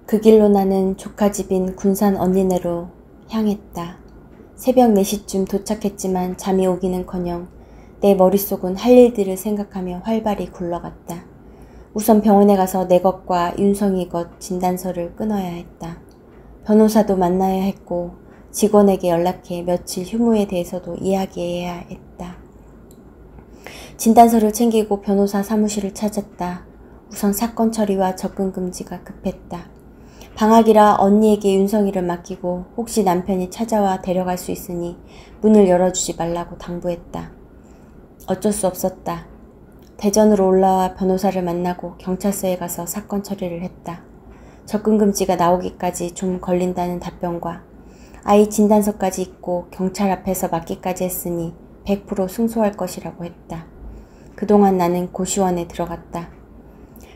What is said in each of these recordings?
그 길로 나는 조카 집인 군산 언니네로 향했다. 새벽 4시쯤 도착했지만 잠이 오기는커녕 내 머릿속은 할 일들을 생각하며 활발히 굴러갔다. 우선 병원에 가서 내 것과 윤성이 것 진단서를 끊어야 했다. 변호사도 만나야 했고 직원에게 연락해 며칠 휴무에 대해서도 이야기해야 했다. 진단서를 챙기고 변호사 사무실을 찾았다. 우선 사건 처리와 접근 금지가 급했다. 방학이라 언니에게 윤성이를 맡기고 혹시 남편이 찾아와 데려갈 수 있으니 문을 열어주지 말라고 당부했다. 어쩔 수 없었다. 대전으로 올라와 변호사를 만나고 경찰서에 가서 사건 처리를 했다. 접근 금지가 나오기까지 좀 걸린다는 답변과 아이 진단서까지 있고 경찰 앞에서 맡기까지 했으니 100% 승소할 것이라고 했다. 그동안 나는 고시원에 들어갔다.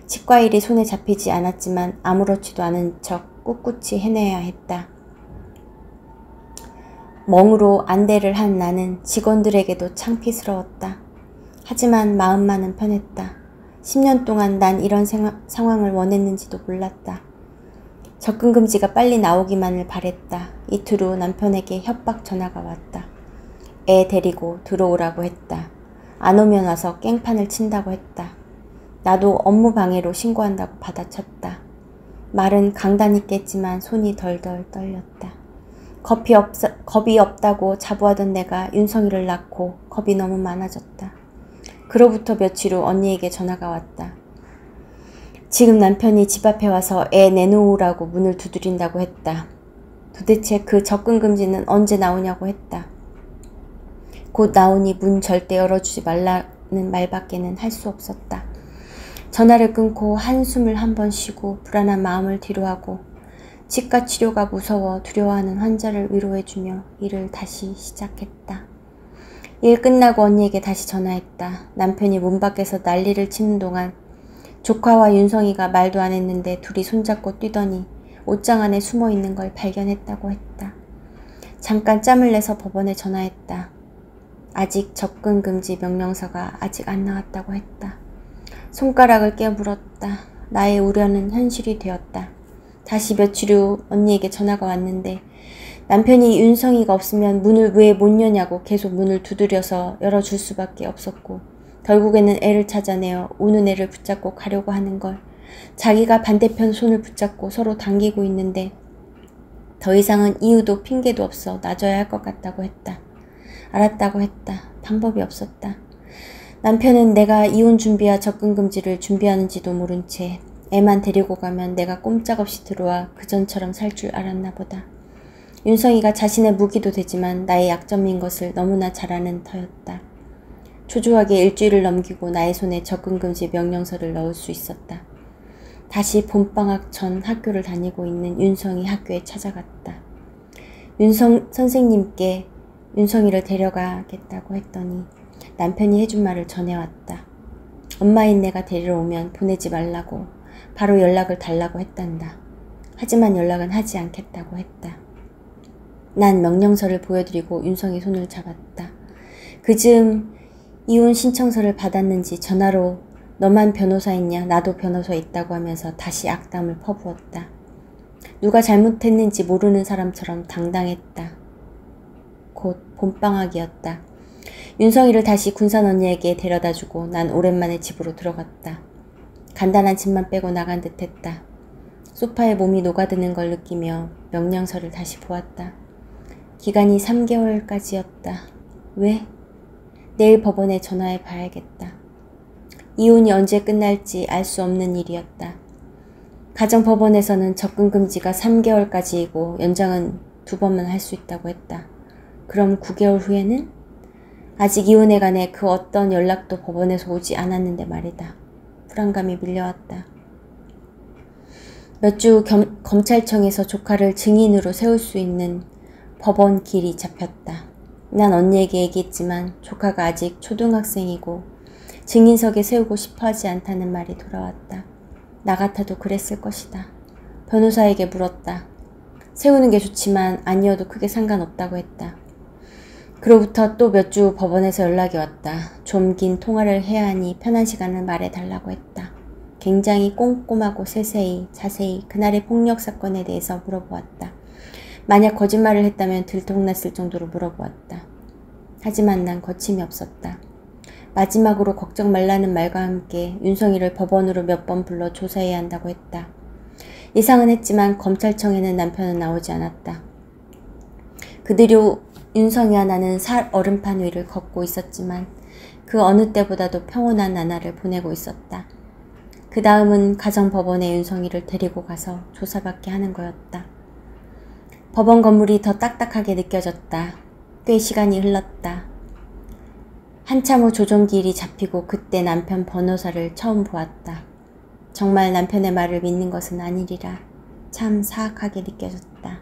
치과일이 손에 잡히지 않았지만 아무렇지도 않은 척 꿋꿋이 해내야 했다. 멍으로 안대를 한 나는 직원들에게도 창피스러웠다. 하지만 마음만은 편했다. 10년 동안 난 이런 상황을 원했는지도 몰랐다. 접근 금지가 빨리 나오기만을 바랬다. 이틀 후 남편에게 협박 전화가 왔다. 애 데리고 들어오라고 했다. 안 오면 와서 깽판을 친다고 했다. 나도 업무 방해로 신고한다고 받아쳤다. 말은 강단있겠지만 손이 덜덜 떨렸다. 겁이 없다고 자부하던 내가 윤성이를 낳고 겁이 너무 많아졌다. 그로부터 며칠 후 언니에게 전화가 왔다. 지금 남편이 집 앞에 와서 애 내놓으라고 문을 두드린다고 했다. 도대체 그 접근 금지는 언제 나오냐고 했다. 곧 나오니 문 절대 열어주지 말라는 말밖에는 할 수 없었다. 전화를 끊고 한숨을 한번 쉬고 불안한 마음을 뒤로하고 치과 치료가 무서워 두려워하는 환자를 위로해주며 일을 다시 시작했다. 일 끝나고 언니에게 다시 전화했다. 남편이 문 밖에서 난리를 치는 동안 조카와 윤성이가 말도 안 했는데 둘이 손잡고 뛰더니 옷장 안에 숨어있는 걸 발견했다고 했다. 잠깐 짬을 내서 법원에 전화했다. 아직 접근 금지 명령서가 아직 안 나왔다고 했다. 손가락을 깨물었다. 나의 우려는 현실이 되었다. 다시 며칠 후 언니에게 전화가 왔는데 남편이 윤성이가 없으면 문을 왜 못 여냐고 계속 문을 두드려서 열어줄 수밖에 없었고 결국에는 애를 찾아내어 우는 애를 붙잡고 가려고 하는 걸 자기가 반대편 손을 붙잡고 서로 당기고 있는데 더 이상은 이유도 핑계도 없어 놔줘야 할 것 같다고 했다. 알았다고 했다. 방법이 없었다. 남편은 내가 이혼 준비와 접근 금지를 준비하는지도 모른 채 애만 데리고 가면 내가 꼼짝없이 들어와 그전처럼 살 줄 알았나 보다. 윤성이가 자신의 무기도 되지만 나의 약점인 것을 너무나 잘 아는 터였다. 초조하게 일주일을 넘기고 나의 손에 접근 금지 명령서를 넣을 수 있었다. 다시 봄방학 전 학교를 다니고 있는 윤성이 학교에 찾아갔다. 선생님께 윤성이를 데려가겠다고 했더니 남편이 해준 말을 전해왔다. 엄마인 내가 데리러 오면 보내지 말라고 바로 연락을 달라고 했단다. 하지만 연락은 하지 않겠다고 했다. 난 명령서를 보여드리고 윤성이 손을 잡았다. 그즈음 이혼 신청서를 받았는지 전화로 너만 변호사 있냐 나도 변호사 있다고 하면서 다시 악담을 퍼부었다. 누가 잘못했는지 모르는 사람처럼 당당했다. 곧 봄방학이었다. 윤성이를 다시 군산 언니에게 데려다주고 난 오랜만에 집으로 들어갔다. 간단한 짐만 빼고 나간 듯했다. 소파에 몸이 녹아드는 걸 느끼며 명령서를 다시 보았다. 기간이 3개월까지였다. 왜? 내일 법원에 전화해 봐야겠다. 이혼이 언제 끝날지 알 수 없는 일이었다. 가정법원에서는 접근 금지가 3개월까지이고 연장은 2번만 할 수 있다고 했다. 그럼 9개월 후에는? 아직 이혼에 관해 그 어떤 연락도 법원에서 오지 않았는데 말이다. 불안감이 밀려왔다. 몇 주 후 검찰청에서 조카를 증인으로 세울 수 있는 법원 길이 잡혔다. 난 언니에게 얘기했지만 조카가 아직 초등학생이고 증인석에 세우고 싶어 하지 않다는 말이 돌아왔다. 나 같아도 그랬을 것이다. 변호사에게 물었다. 세우는 게 좋지만 아니어도 크게 상관없다고 했다. 그로부터 또 몇 주 법원에서 연락이 왔다. 좀 긴 통화를 해야 하니 편한 시간을 말해달라고 했다. 굉장히 꼼꼼하고 세세히 자세히 그날의 폭력 사건에 대해서 물어보았다. 만약 거짓말을 했다면 들통났을 정도로 물어보았다. 하지만 난 거침이 없었다. 마지막으로 걱정 말라는 말과 함께 윤성이를 법원으로 몇 번 불러 조사해야 한다고 했다. 예상은 했지만 검찰청에는 남편은 나오지 않았다. 그들이 윤성이와 나는 살 얼음판 위를 걷고 있었지만 그 어느 때보다도 평온한 나날을 보내고 있었다. 그 다음은 가정법원에 윤성이를 데리고 가서 조사받게 하는 거였다. 법원 건물이 더 딱딱하게 느껴졌다. 꽤 시간이 흘렀다. 한참 후 조종기일이 잡히고 그때 남편 변호사를 처음 보았다. 정말 남편의 말을 믿는 것은 아니리라 참 사악하게 느껴졌다.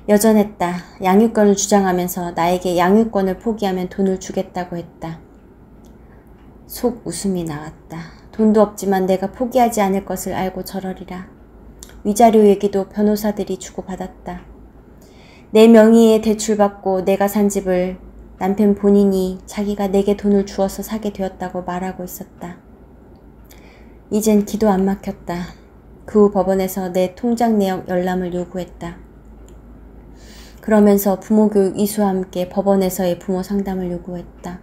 여전했다. 양육권을 주장하면서 나에게 양육권을 포기하면 돈을 주겠다고 했다. 속 웃음이 나왔다. 돈도 없지만 내가 포기하지 않을 것을 알고 저러리라. 위자료 얘기도 변호사들이 주고받았다. 내 명의의 대출받고 내가 산 집을 남편 본인이 자기가 내게 돈을 주어서 사게 되었다고 말하고 있었다. 이젠 기도 안 막혔다. 그 후 법원에서 내 통장 내역 열람을 요구했다. 그러면서 부모교육 이수와 함께 법원에서의 부모 상담을 요구했다.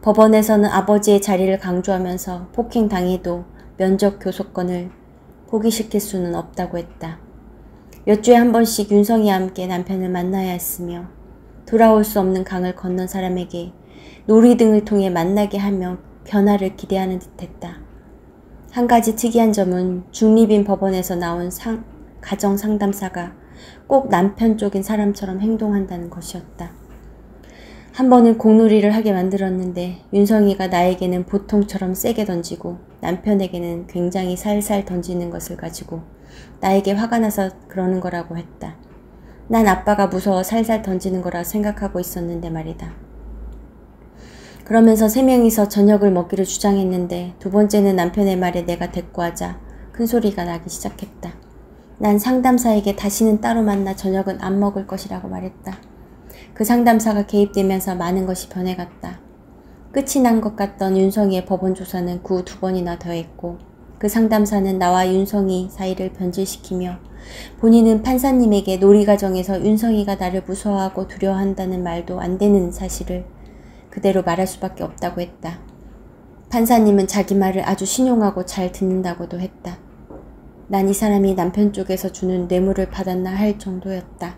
법원에서는 아버지의 자리를 강조하면서 폭행당해도 면접 교섭권을 포기시킬 수는 없다고 했다. 몇 주에 한 번씩 윤성이와 함께 남편을 만나야 했으며 돌아올 수 없는 강을 건넌 사람에게 놀이 등을 통해 만나게 하며 변화를 기대하는 듯했다. 한 가지 특이한 점은 중립인 법원에서 나온 가정상담사가 꼭 남편 쪽인 사람처럼 행동한다는 것이었다. 한 번은 공놀이를 하게 만들었는데 윤성이가 나에게는 보통처럼 세게 던지고 남편에게는 굉장히 살살 던지는 것을 가지고 나에게 화가 나서 그러는 거라고 했다. 난 아빠가 무서워 살살 던지는 거라 생각하고 있었는데 말이다. 그러면서 세 명이서 저녁을 먹기를 주장했는데 두 번째는 남편의 말에 내가 대꾸하자 큰 소리가 나기 시작했다. 난 상담사에게 다시는 따로 만나 저녁은 안 먹을 것이라고 말했다. 그 상담사가 개입되면서 많은 것이 변해갔다. 끝이 난 것 같던 윤성이의 법원 조사는 그 후 2번이나 더했고 그 상담사는 나와 윤성이 사이를 변질시키며 본인은 판사님에게 놀이과정에서 윤성이가 나를 무서워하고 두려워한다는 말도 안 되는 사실을 그대로 말할 수밖에 없다고 했다. 판사님은 자기 말을 아주 신용하고 잘 듣는다고도 했다. 난 이 사람이 남편 쪽에서 주는 뇌물을 받았나 할 정도였다.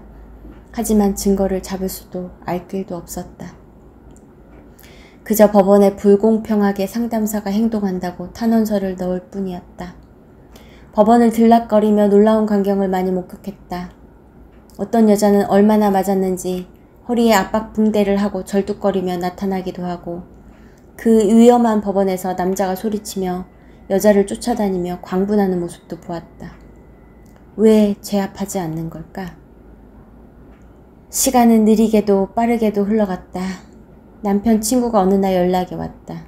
하지만 증거를 잡을 수도 알 길도 없었다. 그저 법원에 불공평하게 상담사가 행동한다고 탄원서를 넣을 뿐이었다. 법원을 들락거리며 놀라운 광경을 많이 목격했다. 어떤 여자는 얼마나 맞았는지 허리에 압박 붕대를 하고 절뚝거리며 나타나기도 하고 그 위험한 법원에서 남자가 소리치며 여자를 쫓아다니며 광분하는 모습도 보았다. 왜 제압하지 않는 걸까? 시간은 느리게도 빠르게도 흘러갔다. 남편 친구가 어느 날 연락이 왔다.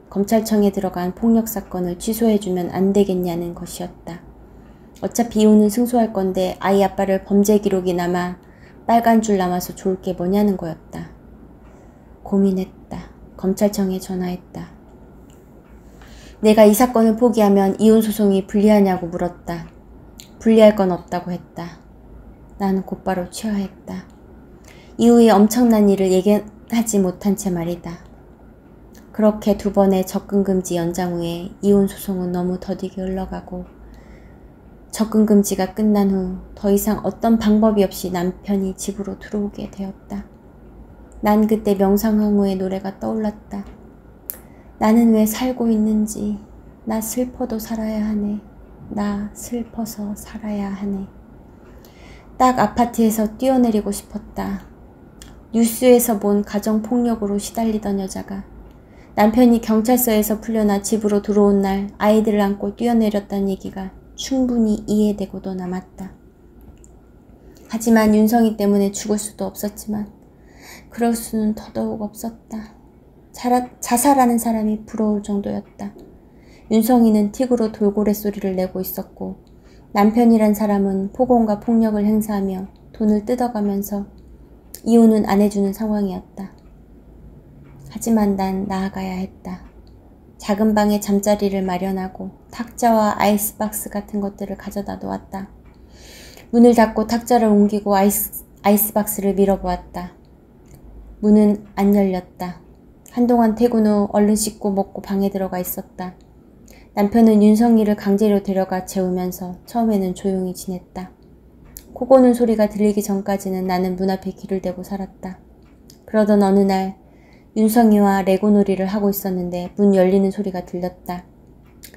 검찰청에 들어간 폭력사건을 취소해주면 안 되겠냐는 것이었다. 어차피 이혼은 승소할 건데 아이 아빠를 범죄 기록이 남아 빨간 줄 남아서 좋을 게 뭐냐는 거였다. 고민했다. 검찰청에 전화했다. 내가 이 사건을 포기하면 이혼 소송이 불리하냐고 물었다. 불리할 건 없다고 했다. 나는 곧바로 취하했다. 이후에 엄청난 일을 예견하지 못한 채 말이다. 그렇게 2번의 접근금지 연장 후에 이혼 소송은 너무 더디게 흘러가고 접근금지가 끝난 후 더 이상 어떤 방법이 없이 남편이 집으로 들어오게 되었다. 난 그때 명상황후의 노래가 떠올랐다. 나는 왜 살고 있는지, 나 슬퍼도 살아야 하네. 나 슬퍼서 살아야 하네. 딱 아파트에서 뛰어내리고 싶었다. 뉴스에서 본 가정폭력으로 시달리던 여자가 남편이 경찰서에서 풀려나 집으로 들어온 날 아이들을 안고 뛰어내렸다는 얘기가 충분히 이해되고도 남았다. 하지만 윤성이 때문에 죽을 수도 없었지만 그럴 수는 더더욱 없었다. 자살하는 사람이 부러울 정도였다. 윤성이는 틱으로 돌고래 소리를 내고 있었고 남편이란 사람은 폭언과 폭력을 행사하며 돈을 뜯어가면서 이혼은 안 해주는 상황이었다. 하지만 난 나아가야 했다. 작은 방에 잠자리를 마련하고 탁자와 아이스박스 같은 것들을 가져다 놓았다. 문을 닫고 탁자를 옮기고 아이스박스를 밀어보았다. 문은 안 열렸다. 한동안 퇴근 후 얼른 씻고 먹고 방에 들어가 있었다. 남편은 윤성이를 강제로 데려가 재우면서 처음에는 조용히 지냈다. 코 고는 소리가 들리기 전까지는 나는 문 앞에 귀를 대고 살았다. 그러던 어느 날 윤성이와 레고놀이를 하고 있었는데 문 열리는 소리가 들렸다.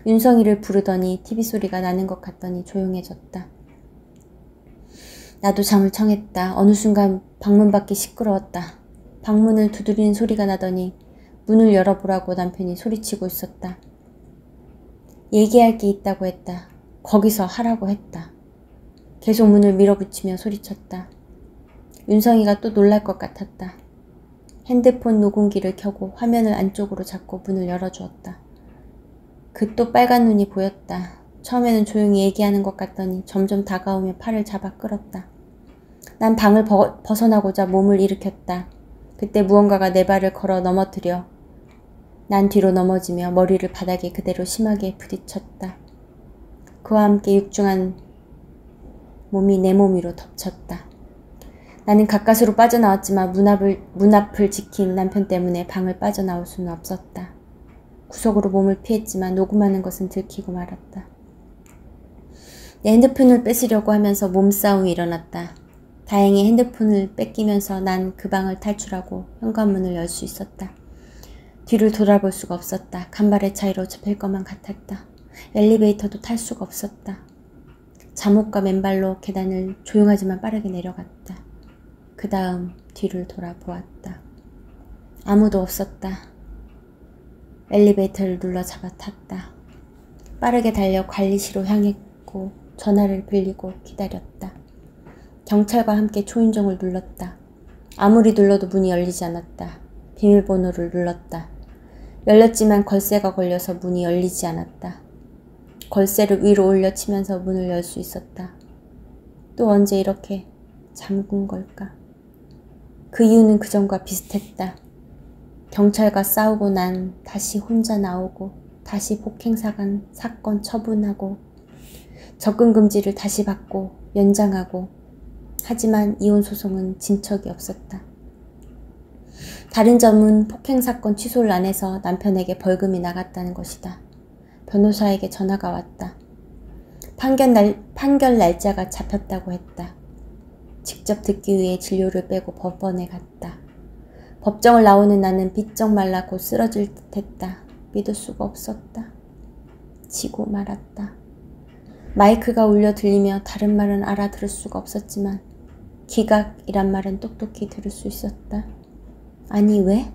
윤성이를 부르더니 TV 소리가 나는 것 같더니 조용해졌다. 나도 잠을 청했다. 어느 순간 방문 밖이 시끄러웠다. 방문을 두드리는 소리가 나더니 문을 열어보라고 남편이 소리치고 있었다. 얘기할 게 있다고 했다. 거기서 하라고 했다. 계속 문을 밀어붙이며 소리쳤다. 윤성이가 또 놀랄 것 같았다. 핸드폰 녹음기를 켜고 화면을 안쪽으로 잡고 문을 열어주었다. 그 또 빨간 눈이 보였다. 처음에는 조용히 얘기하는 것 같더니 점점 다가오며 팔을 잡아 끌었다. 난 방을 벗어나고자 몸을 일으켰다. 그때 무언가가 내 발을 걸어 넘어뜨려 난 뒤로 넘어지며 머리를 바닥에 그대로 심하게 부딪혔다. 그와 함께 육중한 몸이 내 몸 위로 덮쳤다. 나는 가까스로 빠져나왔지만 문 앞을 지킨 남편 때문에 방을 빠져나올 수는 없었다. 구석으로 몸을 피했지만 녹음하는 것은 들키고 말았다. 내 핸드폰을 뺏으려고 하면서 몸싸움이 일어났다. 다행히 핸드폰을 뺏기면서 난 그 방을 탈출하고 현관문을 열 수 있었다. 뒤를 돌아볼 수가 없었다. 간발의 차이로 접힐 것만 같았다. 엘리베이터도 탈 수가 없었다. 잠옷과 맨발로 계단을 조용하지만 빠르게 내려갔다. 그 다음 뒤를 돌아보았다. 아무도 없었다. 엘리베이터를 눌러 잡아 탔다. 빠르게 달려 관리실로 향했고 전화를 빌리고 기다렸다. 경찰과 함께 초인종을 눌렀다. 아무리 눌러도 문이 열리지 않았다. 비밀번호를 눌렀다. 열렸지만 걸쇠가 걸려서 문이 열리지 않았다. 걸쇠를 위로 올려치면서 문을 열 수 있었다. 또 언제 이렇게 잠근 걸까? 그 이유는 그전과 비슷했다. 경찰과 싸우고 난 다시 혼자 나오고 다시 폭행사건 사건 처분하고 접근금지를 다시 받고 연장하고 하지만 이혼소송은 진척이 없었다. 다른 점은 폭행사건 취소를 안 해서 남편에게 벌금이 나갔다는 것이다. 변호사에게 전화가 왔다. 판결 날짜가 잡혔다고 했다. 직접 듣기 위해 진료를 빼고 법원에 갔다. 법정을 나오는 나는 비쩍 말라 곧 쓰러질 듯했다. 믿을 수가 없었다. 지고 말았다. 마이크가 울려 들리며 다른 말은 알아들을 수가 없었지만 기각이란 말은 똑똑히 들을 수 있었다. 아니 왜?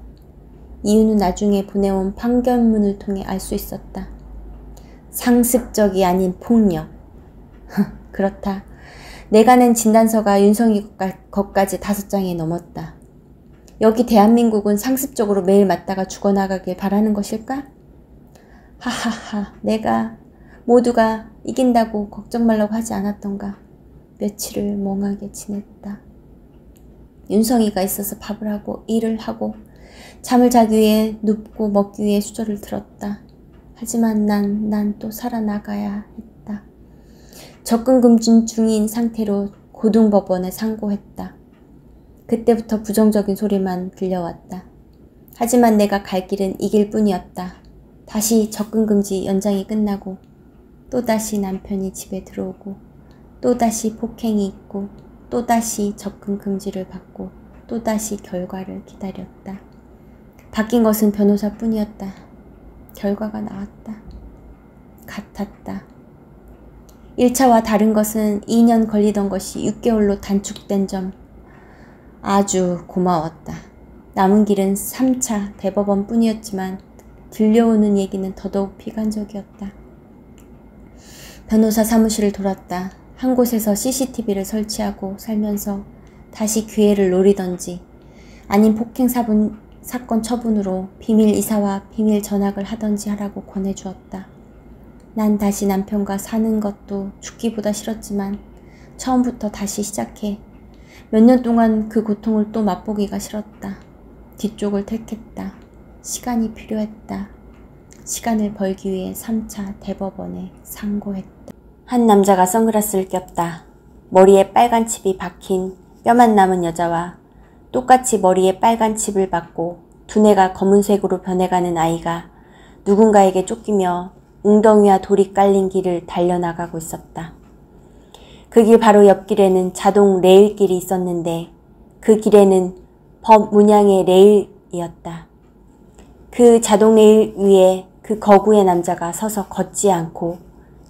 이유는 나중에 보내온 판결문을 통해 알 수 있었다. 상습적이 아닌 폭력. 그렇다. 내가 낸 진단서가 윤성이 것까지 5장이 넘었다. 여기 대한민국은 상습적으로 매일 맞다가 죽어나가길 바라는 것일까? 하하하, 내가 모두가 이긴다고 걱정 말라고 하지 않았던가. 며칠을 멍하게 지냈다. 윤성이가 있어서 밥을 하고 일을 하고 잠을 자기 위해 눕고 먹기 위해 수저를 들었다. 하지만 난 또 살아나가야 했다. 접근금지 중인 상태로 고등법원에 상고했다. 그때부터 부정적인 소리만 들려왔다. 하지만 내가 갈 길은 이 길뿐이었다. 다시 접근금지 연장이 끝나고 또다시 남편이 집에 들어오고 또다시 폭행이 있고 또다시 접근금지를 받고 또다시 결과를 기다렸다. 바뀐 것은 변호사뿐이었다. 결과가 나왔다. 같았다. 1차와 다른 것은 2년 걸리던 것이 6개월로 단축된 점 아주 고마웠다. 남은 길은 3차 대법원 뿐이었지만 들려오는 얘기는 더더욱 비관적이었다. 변호사 사무실을 돌았다. 한 곳에서 CCTV를 설치하고 살면서 다시 기회를 노리던지 아닌 폭행 사건 처분으로 비밀 이사와 비밀 전학을 하던지 하라고 권해주었다. 난 다시 남편과 사는 것도 죽기보다 싫었지만 처음부터 다시 시작해 몇 년 동안 그 고통을 또 맛보기가 싫었다. 뒤쪽을 택했다. 시간이 필요했다. 시간을 벌기 위해 3차 대법원에 상고했다. 한 남자가 선글라스를 꼈다. 머리에 빨간 칩이 박힌 뼈만 남은 여자와 똑같이 머리에 빨간 칩을 받고 두뇌가 검은색으로 변해가는 아이가 누군가에게 쫓기며 웅덩이와 돌이 깔린 길을 달려나가고 있었다. 그 길 바로 옆길에는 자동 레일길이 있었는데 그 길에는 법 문양의 레일이었다. 그 자동 레일 위에 그 거구의 남자가 서서 걷지 않고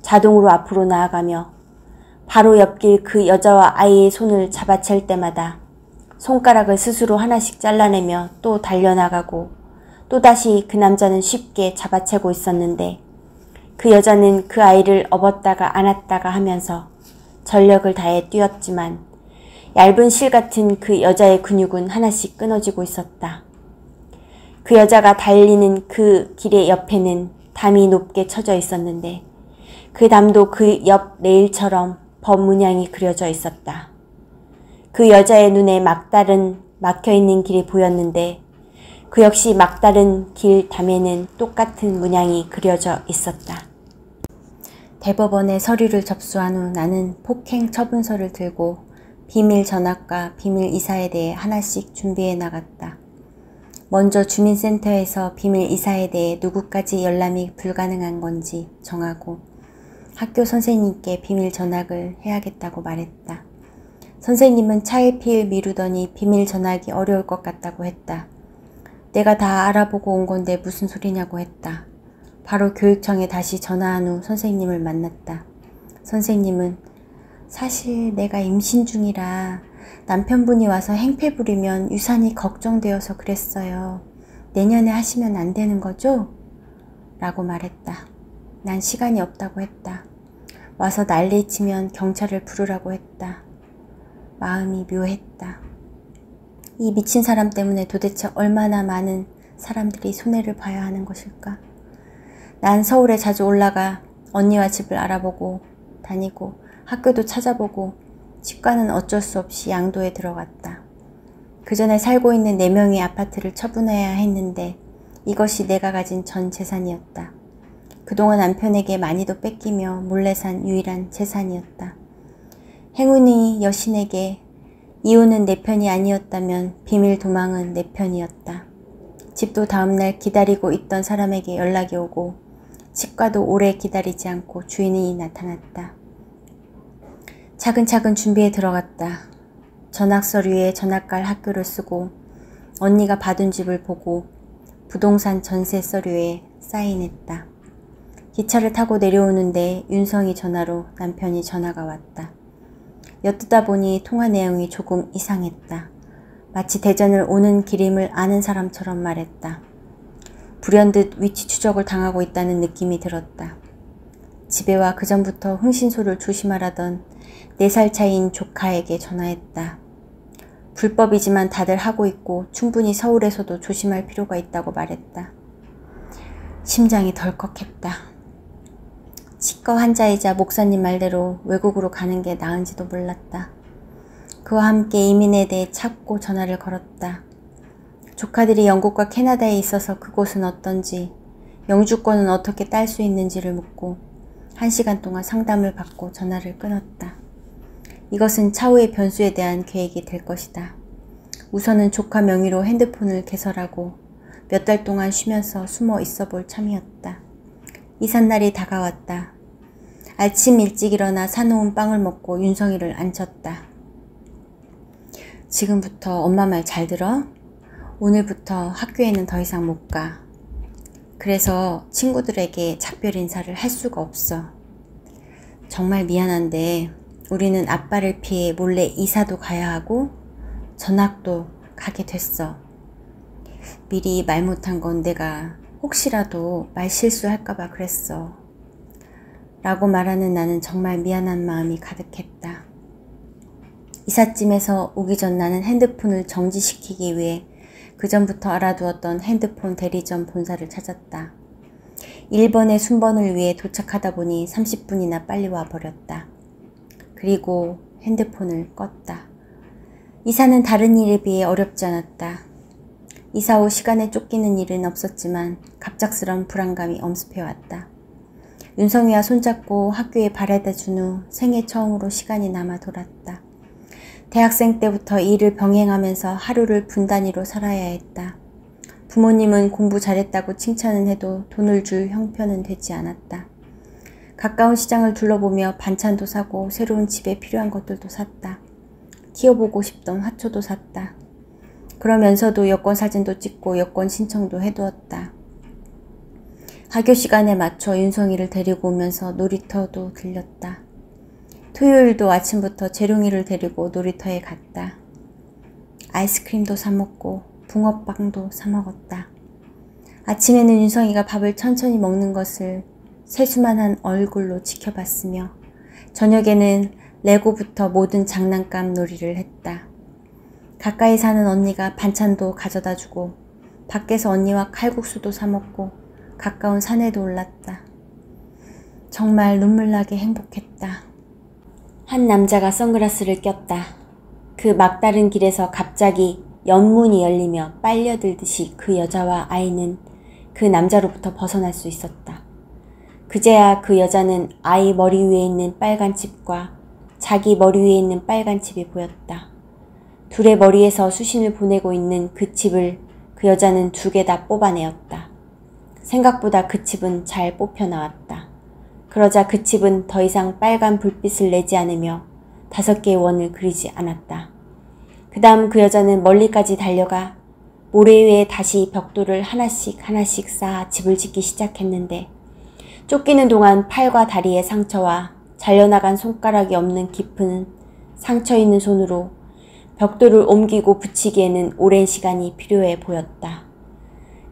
자동으로 앞으로 나아가며 바로 옆길 그 여자와 아이의 손을 잡아챌 때마다 손가락을 스스로 하나씩 잘라내며 또 달려나가고 또다시 그 남자는 쉽게 잡아채고 있었는데 그 여자는 그 아이를 업었다가 안았다가 하면서 전력을 다해 뛰었지만 얇은 실 같은 그 여자의 근육은 하나씩 끊어지고 있었다. 그 여자가 달리는 그 길의 옆에는 담이 높게 쳐져 있었는데 그 담도 그 옆 레일처럼 법 문양이 그려져 있었다. 그 여자의 눈에 막다른 막혀있는 길이 보였는데 그 역시 막다른 길 담에는 똑같은 문양이 그려져 있었다. 대법원에 서류를 접수한 후 나는 폭행 처분서를 들고 비밀 전학과 비밀 이사에 대해 하나씩 준비해 나갔다. 먼저 주민센터에서 비밀 이사에 대해 누구까지 열람이 불가능한 건지 정하고 학교 선생님께 비밀 전학을 해야겠다고 말했다. 선생님은 차일피일 미루더니 비밀 전학이 어려울 것 같다고 했다. 내가 다 알아보고 온 건데 무슨 소리냐고 했다. 바로 교육청에 다시 전화한 후 선생님을 만났다. 선생님은 사실 내가 임신 중이라 남편분이 와서 행패 부리면 유산이 걱정되어서 그랬어요. 내년에 하시면 안 되는 거죠? 라고 말했다. 난 시간이 없다고 했다. 와서 난리치면 경찰을 부르라고 했다. 마음이 묘했다. 이 미친 사람 때문에 도대체 얼마나 많은 사람들이 손해를 봐야 하는 것일까? 난 서울에 자주 올라가 언니와 집을 알아보고 다니고 학교도 찾아보고 치과는 어쩔 수 없이 양도에 들어갔다. 그 전에 살고 있는 4명의 아파트를 처분해야 했는데 이것이 내가 가진 전 재산이었다. 그동안 남편에게 많이도 뺏기며 몰래 산 유일한 재산이었다. 행운이 여신에게 이혼은 내 편이 아니었다면 비밀 도망은 내 편이었다. 집도 다음날 기다리고 있던 사람에게 연락이 오고 치과도 오래 기다리지 않고 주인이 나타났다. 차근차근 준비해 들어갔다. 전학 서류에 전학 갈 학교를 쓰고 언니가 받은 집을 보고 부동산 전세 서류에 사인했다. 기차를 타고 내려오는데 윤성이 전화로 남편이 전화가 왔다. 엿듣다 보니 통화 내용이 조금 이상했다. 마치 대전을 오는 길임을 아는 사람처럼 말했다. 불현듯 위치 추적을 당하고 있다는 느낌이 들었다. 집에 와 그전부터 흥신소를 조심하라던 4살 차이인 조카에게 전화했다. 불법이지만 다들 하고 있고 충분히 서울에서도 조심할 필요가 있다고 말했다. 심장이 덜컥했다. 치과 환자이자 목사님 말대로 외국으로 가는 게 나은지도 몰랐다. 그와 함께 이민에 대해 찾고 전화를 걸었다. 조카들이 영국과 캐나다에 있어서 그곳은 어떤지, 영주권은 어떻게 딸 수 있는지를 묻고 1시간 동안 상담을 받고 전화를 끊었다. 이것은 차후의 변수에 대한 계획이 될 것이다. 우선은 조카 명의로 핸드폰을 개설하고 몇 달 동안 쉬면서 숨어 있어 볼 참이었다. 이삿날이 다가왔다. 아침 일찍 일어나 사놓은 빵을 먹고 윤성이를 앉혔다. 지금부터 엄마 말 잘 들어? 오늘부터 학교에는 더 이상 못 가. 그래서 친구들에게 작별 인사를 할 수가 없어. 정말 미안한데 우리는 아빠를 피해 몰래 이사도 가야 하고 전학도 가게 됐어. 미리 말 못한 건 내가 혹시라도 말 실수할까봐 그랬어. 라고 말하는 나는 정말 미안한 마음이 가득했다. 이삿짐에서 오기 전 나는 핸드폰을 정지시키기 위해 그전부터 알아두었던 핸드폰 대리점 본사를 찾았다. 1번의 순번을 위해 도착하다 보니 30분이나 빨리 와버렸다. 그리고 핸드폰을 껐다. 이사는 다른 일에 비해 어렵지 않았다. 이사 후 시간에 쫓기는 일은 없었지만 갑작스런 불안감이 엄습해왔다. 윤성이와 손잡고 학교에 바래다 준 후 생애 처음으로 시간이 남아 돌았다. 대학생 때부터 일을 병행하면서 하루를 분단위로 살아야 했다. 부모님은 공부 잘했다고 칭찬은 해도 돈을 줄 형편은 되지 않았다. 가까운 시장을 둘러보며 반찬도 사고 새로운 집에 필요한 것들도 샀다. 키워보고 싶던 화초도 샀다. 그러면서도 여권 사진도 찍고 여권 신청도 해두었다. 학교 시간에 맞춰 윤성이를 데리고 오면서 놀이터도 들렸다. 토요일도 아침부터 재룡이를 데리고 놀이터에 갔다. 아이스크림도 사 먹고 붕어빵도 사 먹었다. 아침에는 윤성이가 밥을 천천히 먹는 것을 세수만한 얼굴로 지켜봤으며 저녁에는 레고부터 모든 장난감 놀이를 했다. 가까이 사는 언니가 반찬도 가져다 주고 밖에서 언니와 칼국수도 사 먹고 가까운 산에도 올랐다. 정말 눈물나게 행복했다. 한 남자가 선글라스를 꼈다. 그 막다른 길에서 갑자기 연문이 열리며 빨려들듯이 그 여자와 아이는 그 남자로부터 벗어날 수 있었다. 그제야 그 여자는 아이 머리 위에 있는 빨간 칩과 자기 머리 위에 있는 빨간 칩이 보였다. 둘의 머리에서 수신을 보내고 있는 그 칩을 그 여자는 2개 다 뽑아내었다. 생각보다 그 칩은 잘 뽑혀 나왔다. 그러자 그 칩은 더 이상 빨간 불빛을 내지 않으며 5개의 원을 그리지 않았다. 그 다음 그 여자는 멀리까지 달려가 모래 위에 다시 벽돌을 하나씩 쌓아 집을 짓기 시작했는데 쫓기는 동안 팔과 다리의 상처와 잘려나간 손가락이 없는 깊은 상처 있는 손으로 벽돌을 옮기고 붙이기에는 오랜 시간이 필요해 보였다.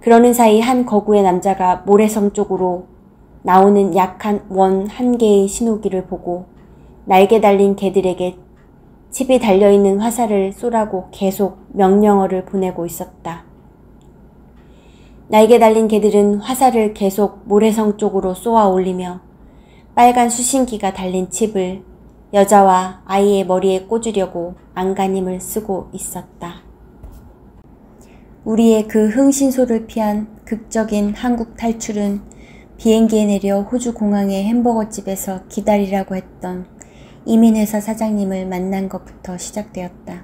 그러는 사이 한 거구의 남자가 모래성 쪽으로 나오는 약한 원 1개의 신호기를 보고 날개 달린 개들에게 칩이 달려있는 화살을 쏘라고 계속 명령어를 보내고 있었다. 날개 달린 개들은 화살을 계속 모래성 쪽으로 쏘아 올리며 빨간 수신기가 달린 칩을 여자와 아이의 머리에 꽂으려고 안간힘을 쓰고 있었다. 우리의 그 흥신소를 피한 극적인 한국 탈출은 비행기에 내려 호주 공항의 햄버거집에서 기다리라고 했던 이민회사 사장님을 만난 것부터 시작되었다.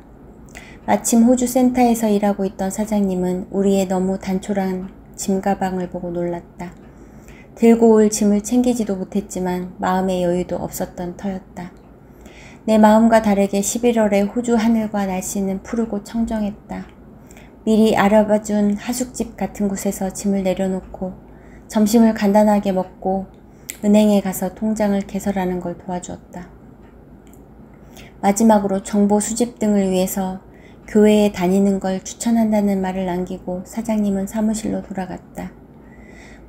마침 호주 센터에서 일하고 있던 사장님은 우리의 너무 단촐한 짐 가방을 보고 놀랐다. 들고 올 짐을 챙기지도 못했지만 마음의 여유도 없었던 터였다. 내 마음과 다르게 11월의 호주 하늘과 날씨는 푸르고 청정했다. 미리 알아봐준 하숙집 같은 곳에서 짐을 내려놓고 점심을 간단하게 먹고 은행에 가서 통장을 개설하는 걸 도와주었다. 마지막으로 정보 수집 등을 위해서 교회에 다니는 걸 추천한다는 말을 남기고 사장님은 사무실로 돌아갔다.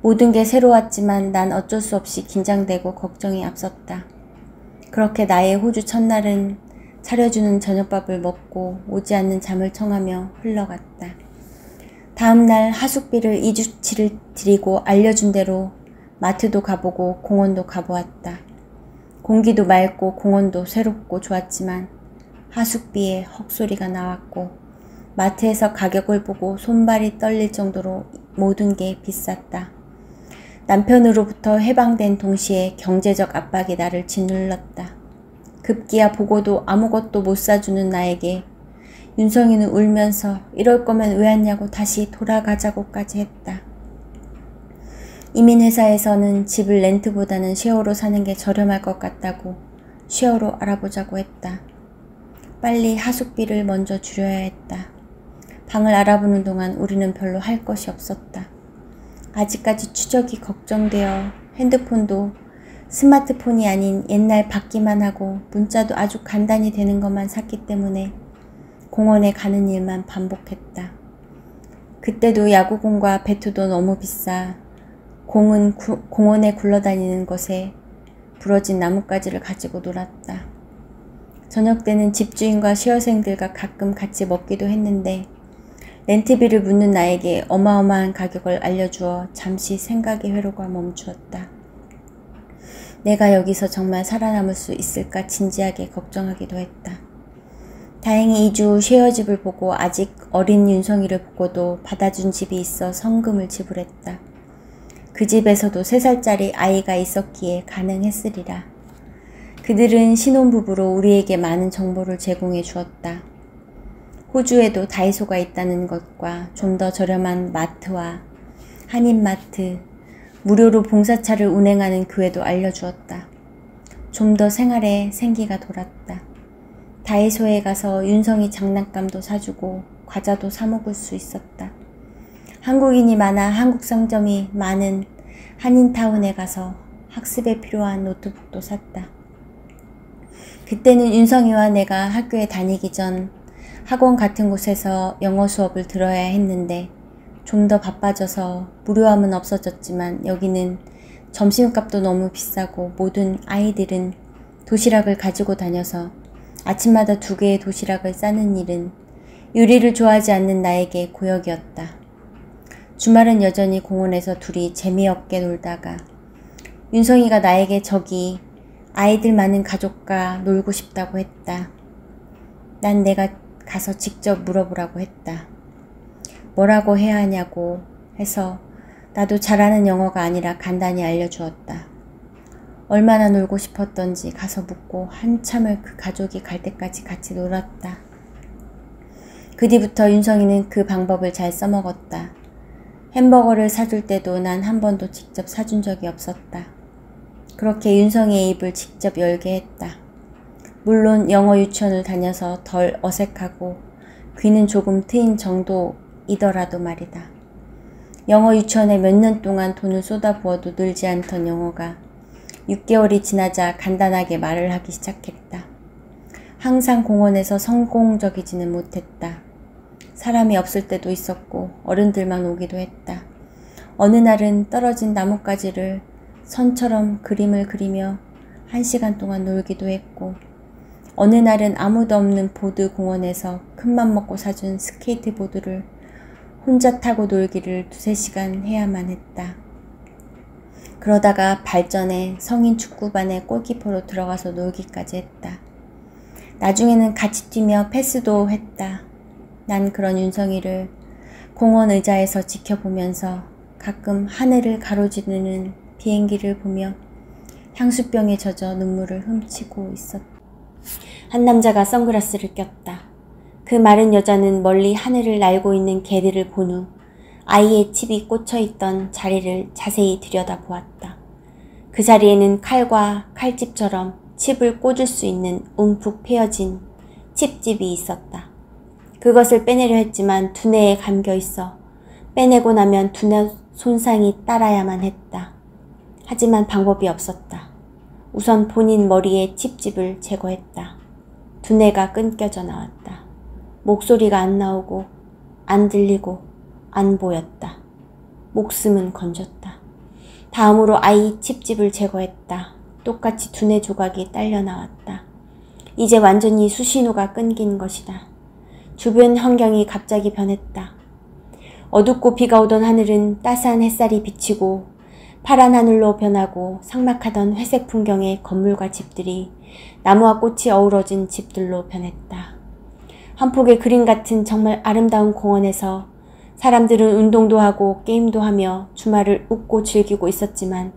모든 게 새로웠지만 난 어쩔 수 없이 긴장되고 걱정이 앞섰다. 그렇게 나의 호주 첫날은 차려주는 저녁밥을 먹고 오지 않는 잠을 청하며 흘러갔다. 다음날 하숙비를 2주치를 드리고 알려준 대로 마트도 가보고 공원도 가보았다. 공기도 맑고 공원도 새롭고 좋았지만 하숙비에 헉소리가 나왔고 마트에서 가격을 보고 손발이 떨릴 정도로 모든 게 비쌌다. 남편으로부터 해방된 동시에 경제적 압박이 나를 짓눌렀다. 급기야 보고도 아무것도 못 사주는 나에게 윤성이는 울면서 이럴 거면 왜 왔냐고 다시 돌아가자고까지 했다. 이민회사에서는 집을 렌트보다는 쉐어로 사는 게 저렴할 것 같다고 쉐어로 알아보자고 했다. 빨리 하숙비를 먼저 줄여야 했다. 방을 알아보는 동안 우리는 별로 할 것이 없었다. 아직까지 추적이 걱정되어 핸드폰도 스마트폰이 아닌 옛날 받기만 하고 문자도 아주 간단히 되는 것만 샀기 때문에 공원에 가는 일만 반복했다. 그때도 야구공과 배트도 너무 비싸 공은 공원에 굴러다니는 것에 부러진 나뭇가지를 가지고 놀았다. 저녁 때는 집주인과 시어생들과 가끔 같이 먹기도 했는데 렌트비를 묻는 나에게 어마어마한 가격을 알려주어 잠시 생각의 회로가 멈추었다. 내가 여기서 정말 살아남을 수 있을까 진지하게 걱정하기도 했다. 다행히 2주 후 쉐어집을 보고 아직 어린 윤성이를 보고도 받아준 집이 있어 성금을 지불했다. 그 집에서도 3살짜리 아이가 있었기에 가능했으리라. 그들은 신혼부부로 우리에게 많은 정보를 제공해 주었다. 호주에도 다이소가 있다는 것과 좀 더 저렴한 마트와 한인마트, 무료로 봉사차를 운행하는 교회도 알려주었다. 좀 더 생활에 생기가 돌았다. 다이소에 가서 윤성이 장난감도 사주고 과자도 사 먹을 수 있었다. 한국인이 많아 한국 상점이 많은 한인타운에 가서 학습에 필요한 노트북도 샀다. 그때는 윤성이와 내가 학교에 다니기 전 학원 같은 곳에서 영어 수업을 들어야 했는데 좀 더 바빠져서 무료함은 없어졌지만 여기는 점심값도 너무 비싸고 모든 아이들은 도시락을 가지고 다녀서 아침마다 2개의 도시락을 싸는 일은 요리를 좋아하지 않는 나에게 고역이었다. 주말은 여전히 공원에서 둘이 재미없게 놀다가 윤성이가 나에게 저기 아이들 많은 가족과 놀고 싶다고 했다. 난 내가 가서 직접 물어보라고 했다. 뭐라고 해야 하냐고 해서 나도 잘하는 영어가 아니라 간단히 알려주었다. 얼마나 놀고 싶었던지 가서 묻고 한참을 그 가족이 갈 때까지 같이 놀았다. 그 뒤부터 윤성이는 그 방법을 잘 써먹었다. 햄버거를 사줄 때도 난 한 번도 직접 사준 적이 없었다. 그렇게 윤성이의 입을 직접 열게 했다. 물론 영어 유치원을 다녀서 덜 어색하고 귀는 조금 트인 정도이더라도 말이다. 영어 유치원에 몇 년 동안 돈을 쏟아부어도 늘지 않던 영어가 6개월이 지나자 간단하게 말을 하기 시작했다. 항상 공원에서 성공적이지는 못했다. 사람이 없을 때도 있었고 어른들만 오기도 했다. 어느 날은 떨어진 나뭇가지를 선처럼 그림을 그리며 1시간 동안 놀기도 했고 어느 날은 아무도 없는 보드 공원에서 큰맘 먹고 사준 스케이트보드를 혼자 타고 놀기를 2-3시간 해야만 했다. 그러다가 발전해 성인 축구반에 골키퍼로 들어가서 놀기까지 했다. 나중에는 같이 뛰며 패스도 했다. 난 그런 윤성이를 공원 의자에서 지켜보면서 가끔 하늘을 가로지르는 비행기를 보며 향수병에 젖어 눈물을 훔치고 있었다. 한 남자가 선글라스를 꼈다. 그 마른 여자는 멀리 하늘을 날고 있는 개들을 본 후 아이의 칩이 꽂혀있던 자리를 자세히 들여다보았다. 그 자리에는 칼과 칼집처럼 칩을 꽂을 수 있는 움푹 패여진 칩집이 있었다. 그것을 빼내려 했지만 두뇌에 감겨있어 빼내고 나면 두뇌 손상이 따라야만 했다. 하지만 방법이 없었다. 우선 본인 머리에 칩집을 제거했다. 두뇌가 끊겨져 나왔다. 목소리가 안 나오고 안 들리고 안 보였다. 목숨은 건졌다. 다음으로 아이 칩집을 제거했다. 똑같이 두뇌 조각이 딸려 나왔다. 이제 완전히 수신호가 끊긴 것이다. 주변 환경이 갑자기 변했다. 어둡고 비가 오던 하늘은 따스한 햇살이 비치고 파란 하늘로 변하고 삭막하던 회색 풍경의 건물과 집들이 나무와 꽃이 어우러진 집들로 변했다. 한 폭의 그림 같은 정말 아름다운 공원에서 사람들은 운동도 하고 게임도 하며 주말을 웃고 즐기고 있었지만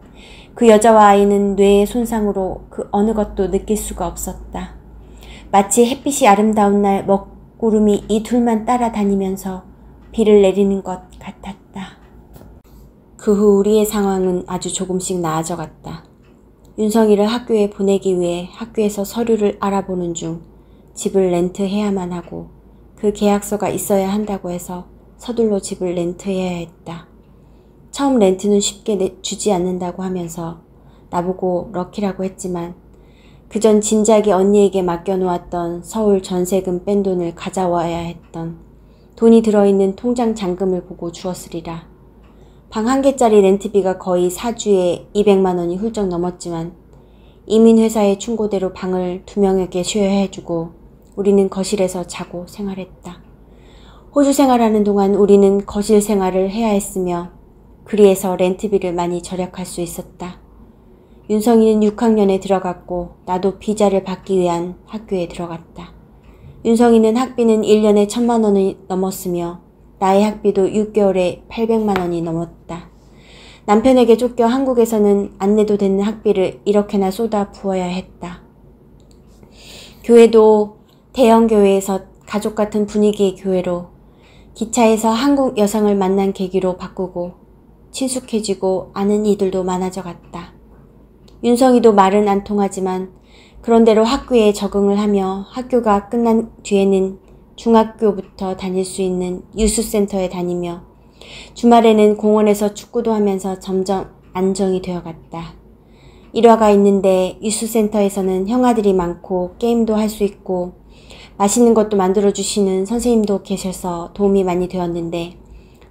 그 여자와 아이는 뇌의 손상으로 그 어느 것도 느낄 수가 없었다. 마치 햇빛이 아름다운 날 먹구름이 이 둘만 따라다니면서 비를 내리는 것 같았다. 그 후 우리의 상황은 아주 조금씩 나아져갔다. 윤성이를 학교에 보내기 위해 학교에서 서류를 알아보는 중 집을 렌트해야만 하고 그 계약서가 있어야 한다고 해서 서둘러 집을 렌트해야 했다. 처음 렌트는 쉽게 주지 않는다고 하면서 나보고 럭키라고 했지만 그전 진작에 언니에게 맡겨놓았던 서울 전세금 뺀 돈을 가져와야 했던 돈이 들어있는 통장 잔금을 보고 주었으리라. 방 1개짜리 렌트비가 거의 4주에 200만 원이 훌쩍 넘었지만 이민회사의 충고대로 방을 2명에게 쉐어해주고 우리는 거실에서 자고 생활했다. 호주 생활하는 동안 우리는 거실 생활을 해야 했으며 그리해서 렌트비를 많이 절약할 수 있었다. 윤성이는 6학년에 들어갔고 나도 비자를 받기 위한 학교에 들어갔다. 윤성이는 학비는 1년에 1,000만 원이 넘었으며 나의 학비도 6개월에 800만 원이 넘었다. 남편에게 쫓겨 한국에서는 안 내도 되는 학비를 이렇게나 쏟아 부어야 했다. 교회도 대형 교회에서 가족 같은 분위기의 교회로 기차에서 한국 여성을 만난 계기로 바꾸고 친숙해지고 아는 이들도 많아져 갔다. 윤성이도 말은 안 통하지만 그런대로 학교에 적응을 하며 학교가 끝난 뒤에는 중학교부터 다닐 수 있는 유스센터에 다니며 주말에는 공원에서 축구도 하면서 점점 안정이 되어갔다. 일화가 있는데 유스센터에서는 형아들이 많고 게임도 할 수 있고 맛있는 것도 만들어주시는 선생님도 계셔서 도움이 많이 되었는데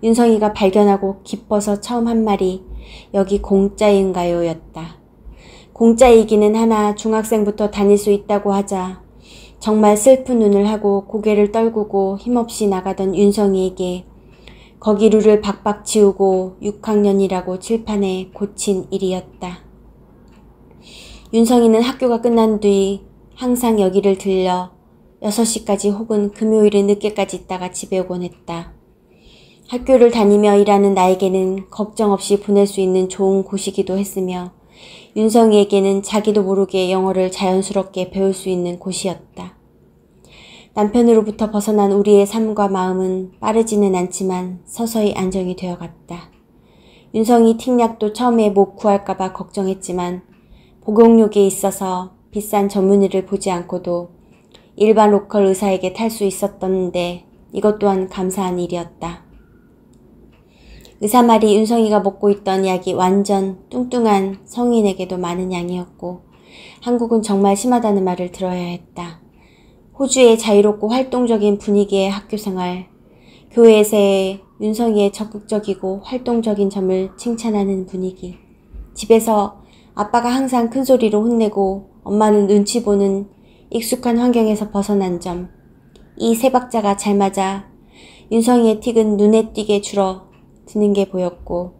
윤성이가 발견하고 기뻐서 처음 한 말이 여기 공짜인가요? 였다. 공짜이기는 하나 중학생부터 다닐 수 있다고 하자 정말 슬픈 눈을 하고 고개를 떨구고 힘없이 나가던 윤성이에게 거기 룰을 박박 지우고 6학년이라고 칠판에 고친 일이었다. 윤성이는 학교가 끝난 뒤 항상 여기를 들려 6시까지 혹은 금요일은 늦게까지 있다가 집에 오곤 했다. 학교를 다니며 일하는 나에게는 걱정 없이 보낼 수 있는 좋은 곳이기도 했으며 윤성이에게는 자기도 모르게 영어를 자연스럽게 배울 수 있는 곳이었다. 남편으로부터 벗어난 우리의 삶과 마음은 빠르지는 않지만 서서히 안정이 되어갔다. 윤성이 틱약도 처음에 못 구할까봐 걱정했지만 복용력이 있어서 비싼 전문의를 보지 않고도 일반 로컬 의사에게 탈 수 있었던데 이것 또한 감사한 일이었다. 의사 말이 윤성이가 먹고 있던 약이 완전 뚱뚱한 성인에게도 많은 양이었고 한국은 정말 심하다는 말을 들어야 했다. 호주의 자유롭고 활동적인 분위기의 학교생활, 교회에서의 윤성이의 적극적이고 활동적인 점을 칭찬하는 분위기, 집에서 아빠가 항상 큰 소리로 혼내고 엄마는 눈치 보는 익숙한 환경에서 벗어난 점, 이 세 박자가 잘 맞아 윤성이의 틱은 눈에 띄게 줄어드는 게 보였고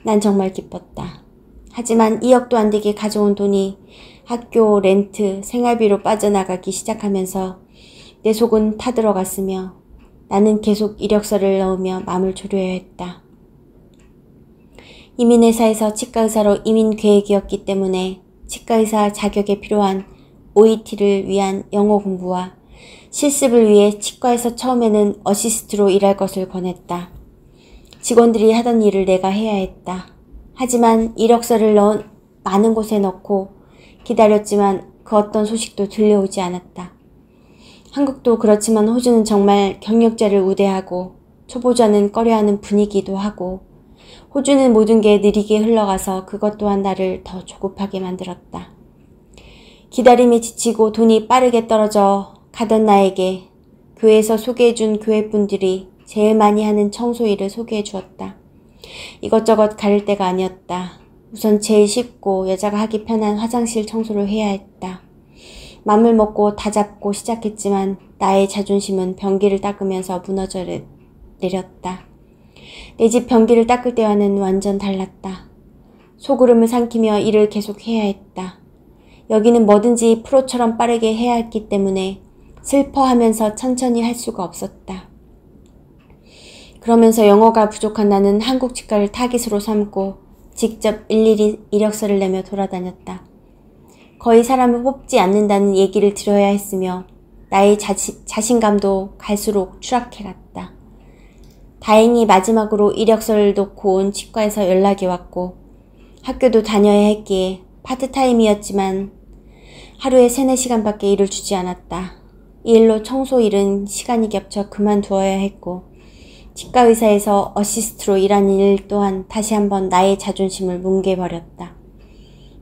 난 정말 기뻤다. 하지만 2억도 안 되게 가져온 돈이 학교, 렌트, 생활비로 빠져나가기 시작하면서 내 속은 타들어갔으며 나는 계속 이력서를 넣으며 마음을 졸여야 했다. 이민회사에서 치과의사로 이민 계획이었기 때문에 치과의사 자격에 필요한 OET를 위한 영어 공부와 실습을 위해 치과에서 처음에는 어시스트로 일할 것을 권했다. 직원들이 하던 일을 내가 해야 했다. 하지만 이력서를 많은 곳에 넣고 기다렸지만 그 어떤 소식도 들려오지 않았다. 한국도 그렇지만 호주는 정말 경력자를 우대하고 초보자는 꺼려하는 분위기도 하고 호주는 모든 게 느리게 흘러가서 그것 또한 나를 더 조급하게 만들었다. 기다림에 지치고 돈이 빠르게 떨어져 가던 나에게 교회에서 소개해준 교회분들이 제일 많이 하는 청소 일을 소개해 주었다. 이것저것 가릴 때가 아니었다. 우선 제일 쉽고 여자가 하기 편한 화장실 청소를 해야 했다. 맘을 먹고 다잡고 시작했지만 나의 자존심은 변기를 닦으면서 무너져 내렸다. 내 집 변기를 닦을 때와는 완전 달랐다. 소구름을 삼키며 일을 계속 해야 했다. 여기는 뭐든지 프로처럼 빠르게 해야 했기 때문에 슬퍼하면서 천천히 할 수가 없었다. 그러면서 영어가 부족한 나는 한국 치과를 타깃으로 삼고 직접 일일이 이력서를 내며 돌아다녔다. 거의 사람을 뽑지 않는다는 얘기를 들어야 했으며 나의 자신감도 갈수록 추락해갔다. 다행히 마지막으로 이력서를 놓고 온 치과에서 연락이 왔고 학교도 다녀야 했기에 파트타임이었지만 하루에 3-4시간밖에 일을 주지 않았다. 이 일로 청소 일은 시간이 겹쳐 그만두어야 했고 치과의사에서 어시스트로 일하는 일 또한 다시 한번 나의 자존심을 뭉개버렸다.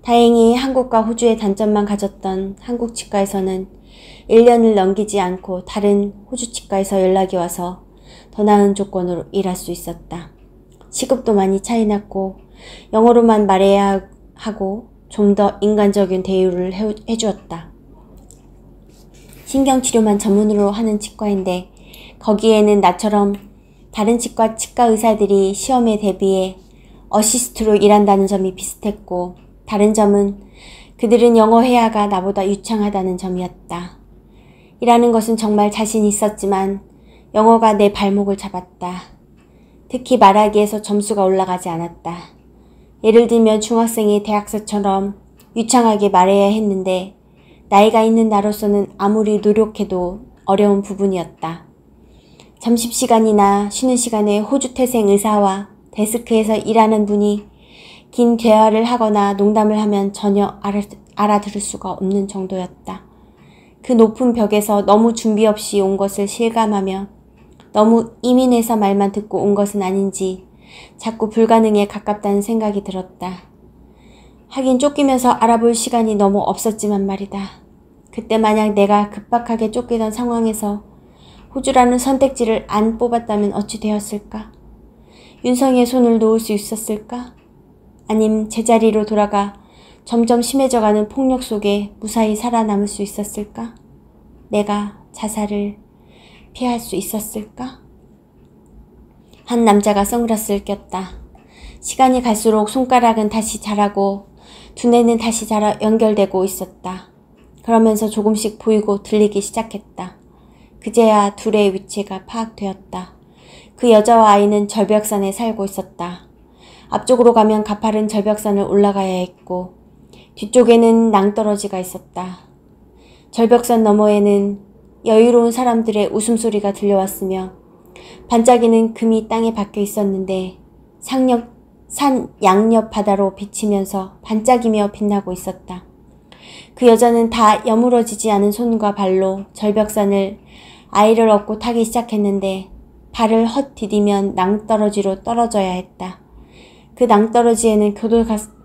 다행히 한국과 호주의 단점만 가졌던 한국 치과에서는 1년을 넘기지 않고 다른 호주 치과에서 연락이 와서 더 나은 조건으로 일할 수 있었다. 시급도 많이 차이 났고 영어로만 말해야 하고 좀 더 인간적인 대우를 해주었다. 신경치료만 전문으로 하는 치과인데 거기에는 나처럼 다른 치과 의사들이 시험에 대비해 어시스트로 일한다는 점이 비슷했고 다른 점은 그들은 영어 회화가 나보다 유창하다는 점이었다. 일하는 것은 정말 자신 있었지만 영어가 내 발목을 잡았다. 특히 말하기에서 점수가 올라가지 않았다. 예를 들면 중학생이 대학생처럼 유창하게 말해야 했는데 나이가 있는 나로서는 아무리 노력해도 어려운 부분이었다. 점심시간이나 쉬는 시간에 호주 태생 의사와 데스크에서 일하는 분이 긴 대화를 하거나 농담을 하면 전혀 알아들을 수가 없는 정도였다. 그 높은 벽에서 너무 준비 없이 온 것을 실감하며 너무 이민해서 말만 듣고 온 것은 아닌지 자꾸 불가능에 가깝다는 생각이 들었다. 하긴 쫓기면서 알아볼 시간이 너무 없었지만 말이다. 그때 만약 내가 급박하게 쫓기던 상황에서 호주라는 선택지를 안 뽑았다면 어찌 되었을까? 윤성이의 손을 놓을 수 있었을까? 아님 제자리로 돌아가 점점 심해져가는 폭력 속에 무사히 살아남을 수 있었을까? 내가 자살을 피할 수 있었을까? 한 남자가 선글라스를 꼈다. 시간이 갈수록 손가락은 다시 자라고 두뇌는 다시 자라 연결되고 있었다. 그러면서 조금씩 보이고 들리기 시작했다. 그제야 둘의 위치가 파악되었다. 그 여자와 아이는 절벽산에 살고 있었다. 앞쪽으로 가면 가파른 절벽산을 올라가야 했고 뒤쪽에는 낭떠러지가 있었다. 절벽산 너머에는 여유로운 사람들의 웃음소리가 들려왔으며 반짝이는 금이 땅에 박혀 있었는데 산 양옆 바다로 비치면서 반짝이며 빛나고 있었다. 그 여자는 다 여물어지지 않은 손과 발로 절벽산을 아이를 업고 타기 시작했는데 발을 헛 디디면 낭떠러지로 떨어져야 했다. 그 낭떠러지에는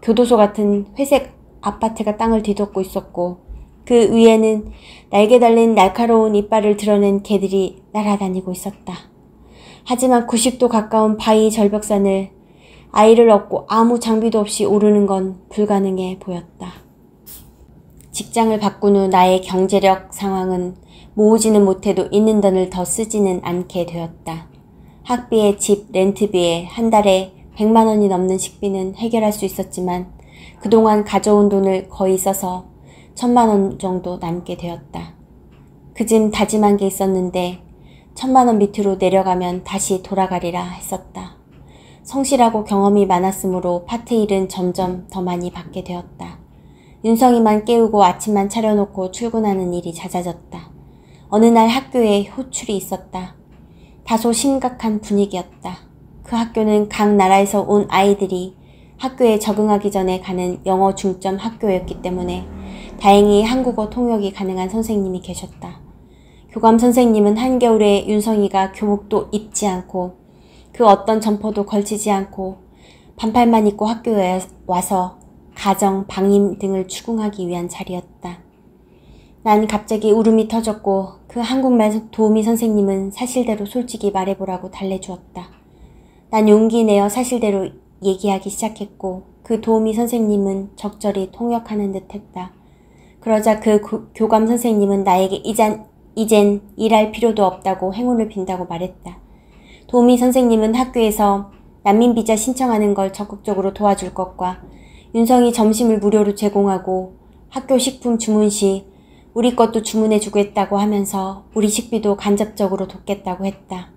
교도소 같은 회색 아파트가 땅을 뒤덮고 있었고 그 위에는 날개 달린 날카로운 이빨을 드러낸 개들이 날아다니고 있었다. 하지만 90도 가까운 바위 절벽산을 아이를 업고 아무 장비도 없이 오르는 건 불가능해 보였다. 직장을 바꾼 후 나의 경제력 상황은 모으지는 못해도 있는 돈을 더 쓰지는 않게 되었다. 학비에 집, 렌트비에 한 달에 100만 원이 넘는 식비는 해결할 수 있었지만 그동안 가져온 돈을 거의 써서 1000만 원 정도 남게 되었다. 그쯤 다짐한 게 있었는데 1000만 원 밑으로 내려가면 다시 돌아가리라 했었다. 성실하고 경험이 많았으므로 파트일은 점점 더 많이 받게 되었다. 윤성이만 깨우고 아침만 차려놓고 출근하는 일이 잦아졌다. 어느 날 학교에 호출이 있었다. 다소 심각한 분위기였다. 그 학교는 각 나라에서 온 아이들이 학교에 적응하기 전에 가는 영어 중점 학교였기 때문에 다행히 한국어 통역이 가능한 선생님이 계셨다. 교감 선생님은 한겨울에 윤성이가 교복도 입지 않고 그 어떤 점퍼도 걸치지 않고 반팔만 입고 학교에 와서 가정, 방임 등을 추궁하기 위한 자리였다. 난 갑자기 울음이 터졌고 그 한국말 도우미 선생님은 사실대로 솔직히 말해보라고 달래주었다. 난 용기 내어 사실대로 얘기하기 시작했고 그 도우미 선생님은 적절히 통역하는 듯 했다. 그러자 그 교감 선생님은 나에게 이젠 일할 필요도 없다고 행운을 빈다고 말했다. 도우미 선생님은 학교에서 난민비자 신청하는 걸 적극적으로 도와줄 것과 윤성이 점심을 무료로 제공하고 학교 식품 주문 시 우리 것도 주문해주고 했다고 하면서 우리 식비도 간접적으로 돕겠다고 했다.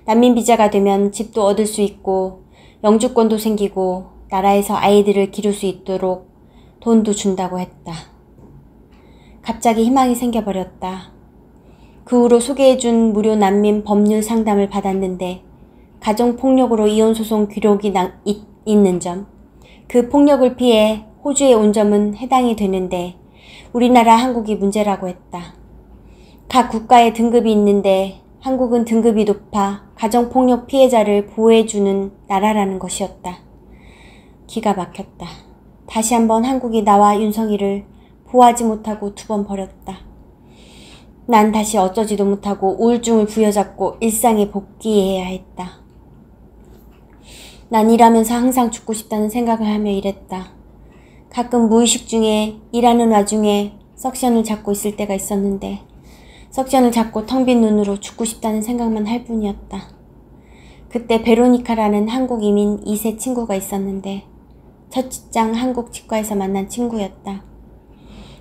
난민비자가 되면 집도 얻을 수 있고 영주권도 생기고 나라에서 아이들을 기를 수 있도록 돈도 준다고 했다. 갑자기 희망이 생겨버렸다. 그 후로 소개해준 무료 난민 법률 상담을 받았는데 가정폭력으로 이혼소송 기록이 있는 점, 그 폭력을 피해 호주에 온 점은 해당이 되는데 우리나라 한국이 문제라고 했다. 각 국가에 등급이 있는데 한국은 등급이 높아 가정폭력 피해자를 보호해주는 나라라는 것이었다. 기가 막혔다. 다시 한번 한국이 나와 윤성이를 보호하지 못하고 2번 버렸다. 난 다시 어쩌지도 못하고 우울증을 부여잡고 일상에 복귀해야 했다. 난 일하면서 항상 죽고 싶다는 생각을 하며 일했다. 가끔 무의식 중에 일하는 와중에 석션을 잡고 있을 때가 있었는데 석션을 잡고 텅 빈 눈으로 죽고 싶다는 생각만 할 뿐이었다. 그때 베로니카라는 한국 이민 2세 친구가 있었는데 첫 직장 한국 치과에서 만난 친구였다.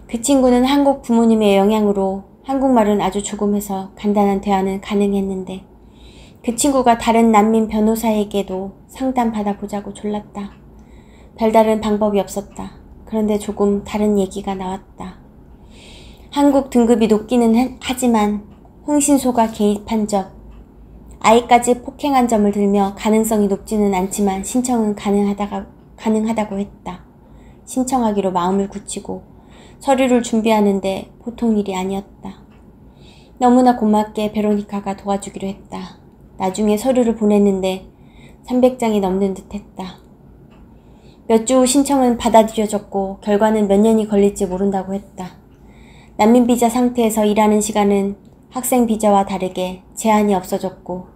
그 친구는 한국 부모님의 영향으로 한국말은 아주 조금 해서 간단한 대화는 가능했는데 그 친구가 다른 난민 변호사에게도 상담 받아보자고 졸랐다. 별다른 방법이 없었다. 그런데 조금 다른 얘기가 나왔다. 한국 등급이 높기는 하지만 홍신소가 개입한 점, 아이까지 폭행한 점을 들며 가능성이 높지는 않지만 신청은 가능하다고 했다. 신청하기로 마음을 굳히고 서류를 준비하는데 보통 일이 아니었다. 너무나 고맙게 베로니카가 도와주기로 했다. 나중에 서류를 보냈는데 300장이 넘는 듯 했다. 몇 주 후 신청은 받아들여졌고 결과는 몇 년이 걸릴지 모른다고 했다. 난민비자 상태에서 일하는 시간은 학생 비자와 다르게 제한이 없어졌고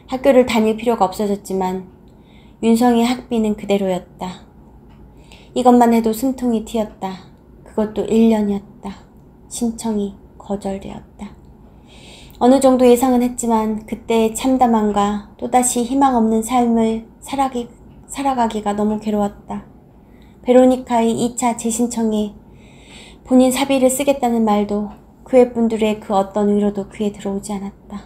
학교를 다닐 필요가 없어졌지만 윤성의 학비는 그대로였다. 이것만 해도 숨통이 트였다. 그것도 1년이었다. 신청이 거절되었다. 어느 정도 예상은 했지만 그때의 참담함과 또다시 희망 없는 삶을 살아가기가 너무 괴로웠다. 베로니카의 2차 재신청에 본인 사비를 쓰겠다는 말도 교회 분들의 그 어떤 위로도 귀에 들어오지 않았다.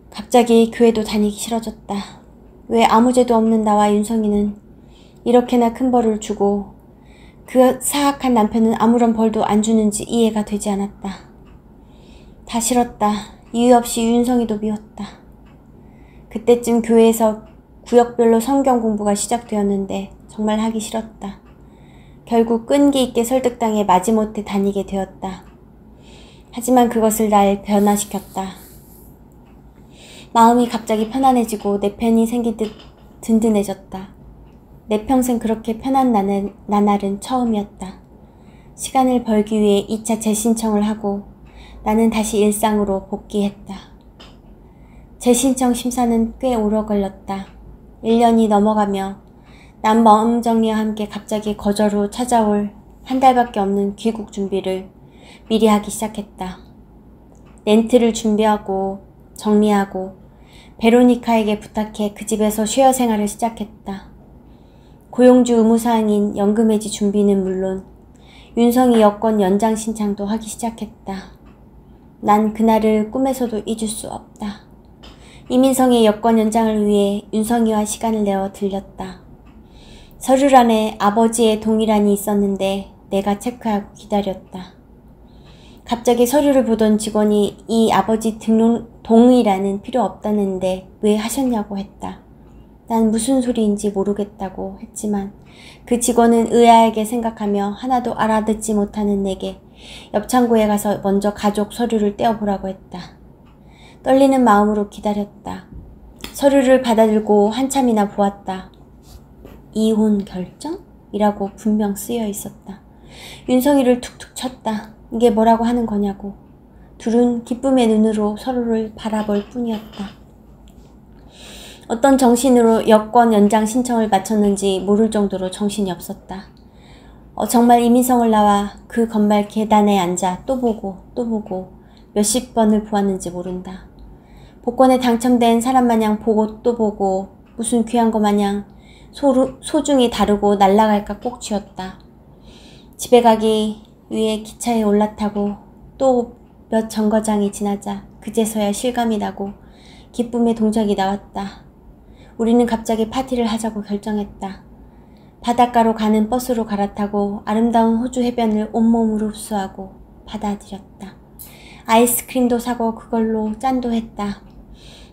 갑자기 교회도 다니기 싫어졌다. 왜 아무 죄도 없는 나와 윤성이는 이렇게나 큰 벌을 주고 그 사악한 남편은 아무런 벌도 안 주는지 이해가 되지 않았다. 다 싫었다. 이유 없이 윤성이도 미웠다. 그때쯤 교회에서 구역별로 성경 공부가 시작되었는데 정말 하기 싫었다. 결국 끈기 있게 설득당해 마지못해 다니게 되었다. 하지만 그것을 날 변화시켰다. 마음이 갑자기 편안해지고 내 편이 생긴 듯 든든해졌다. 내 평생 그렇게 편한 나날은 처음이었다. 시간을 벌기 위해 2차 재신청을 하고 나는 다시 일상으로 복귀했다. 재신청 심사는 꽤 오래 걸렸다. 1년이 넘어가며 난 마음 정리와 함께 갑자기 거절 후 찾아올 한 달밖에 없는 귀국 준비를 미리 하기 시작했다. 렌트를 준비하고 정리하고 베로니카에게 부탁해 그 집에서 쉐어 생활을 시작했다. 고용주 의무사항인 연금해지 준비는 물론 윤성이 여권 연장 신청도 하기 시작했다. 난 그날을 꿈에서도 잊을 수 없다. 이민성의 여권 연장을 위해 윤성이와 시간을 내어 들렸다. 서류란에 아버지의 동의란이 있었는데 내가 체크하고 기다렸다. 갑자기 서류를 보던 직원이 이 아버지 동의란은 필요 없다는데 왜 하셨냐고 했다. 난 무슨 소리인지 모르겠다고 했지만 그 직원은 의아하게 생각하며 하나도 알아듣지 못하는 내게 옆 창고에 가서 먼저 가족 서류를 떼어보라고 했다. 떨리는 마음으로 기다렸다. 서류를 받아들고 한참이나 보았다. 이혼 결정? 이라고 분명 쓰여 있었다. 윤성이를 툭툭 쳤다. 이게 뭐라고 하는 거냐고. 둘은 기쁨의 눈으로 서로를 바라볼 뿐이었다. 어떤 정신으로 여권 연장 신청을 마쳤는지 모를 정도로 정신이 없었다. 정말 이민성을 나와 그 건말 계단에 앉아 또 보고 몇십 번을 보았는지 모른다. 복권에 당첨된 사람 마냥 보고 또 보고 무슨 귀한 거 마냥 소중히 다루고 날아갈까 꼭 쥐었다. 집에 가기 위해 기차에 올라타고 또 몇 정거장이 지나자 그제서야 실감이 나고 기쁨의 동작이 나왔다. 우리는 갑자기 파티를 하자고 결정했다. 바닷가로 가는 버스로 갈아타고 아름다운 호주 해변을 온몸으로 흡수하고 받아들였다. 아이스크림도 사고 그걸로 짠도 했다.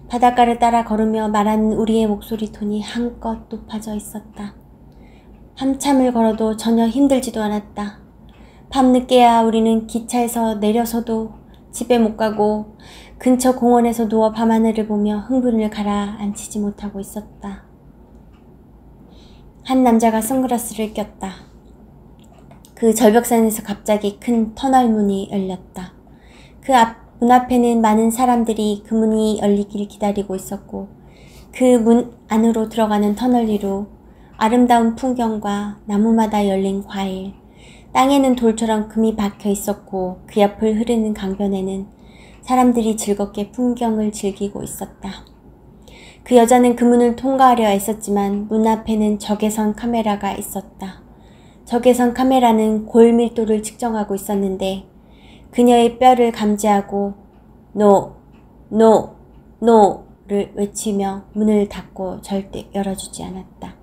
바닷가를 따라 걸으며 말하는 우리의 목소리 톤이 한껏 높아져 있었다. 한참을 걸어도 전혀 힘들지도 않았다. 밤늦게야 우리는 기차에서 내려서도 집에 못 가고 근처 공원에서 누워 밤하늘을 보며 흥분을 가라앉히지 못하고 있었다. 한 남자가 선글라스를 꼈다. 그 절벽산에서 갑자기 큰 터널 문이 열렸다. 그 문 앞에는 많은 사람들이 그 문이 열리기를 기다리고 있었고 그 문 안으로 들어가는 터널 위로 아름다운 풍경과 나무마다 열린 과일, 땅에는 돌처럼 금이 박혀 있었고 그 옆을 흐르는 강변에는 사람들이 즐겁게 풍경을 즐기고 있었다. 그 여자는 그 문을 통과하려 애썼지만 문 앞에는 적외선 카메라가 있었다. 적외선 카메라는 골 밀도를 측정하고 있었는데 그녀의 뼈를 감지하고 "노! 노! 노!"를 외치며 문을 닫고 절대 열어주지 않았다.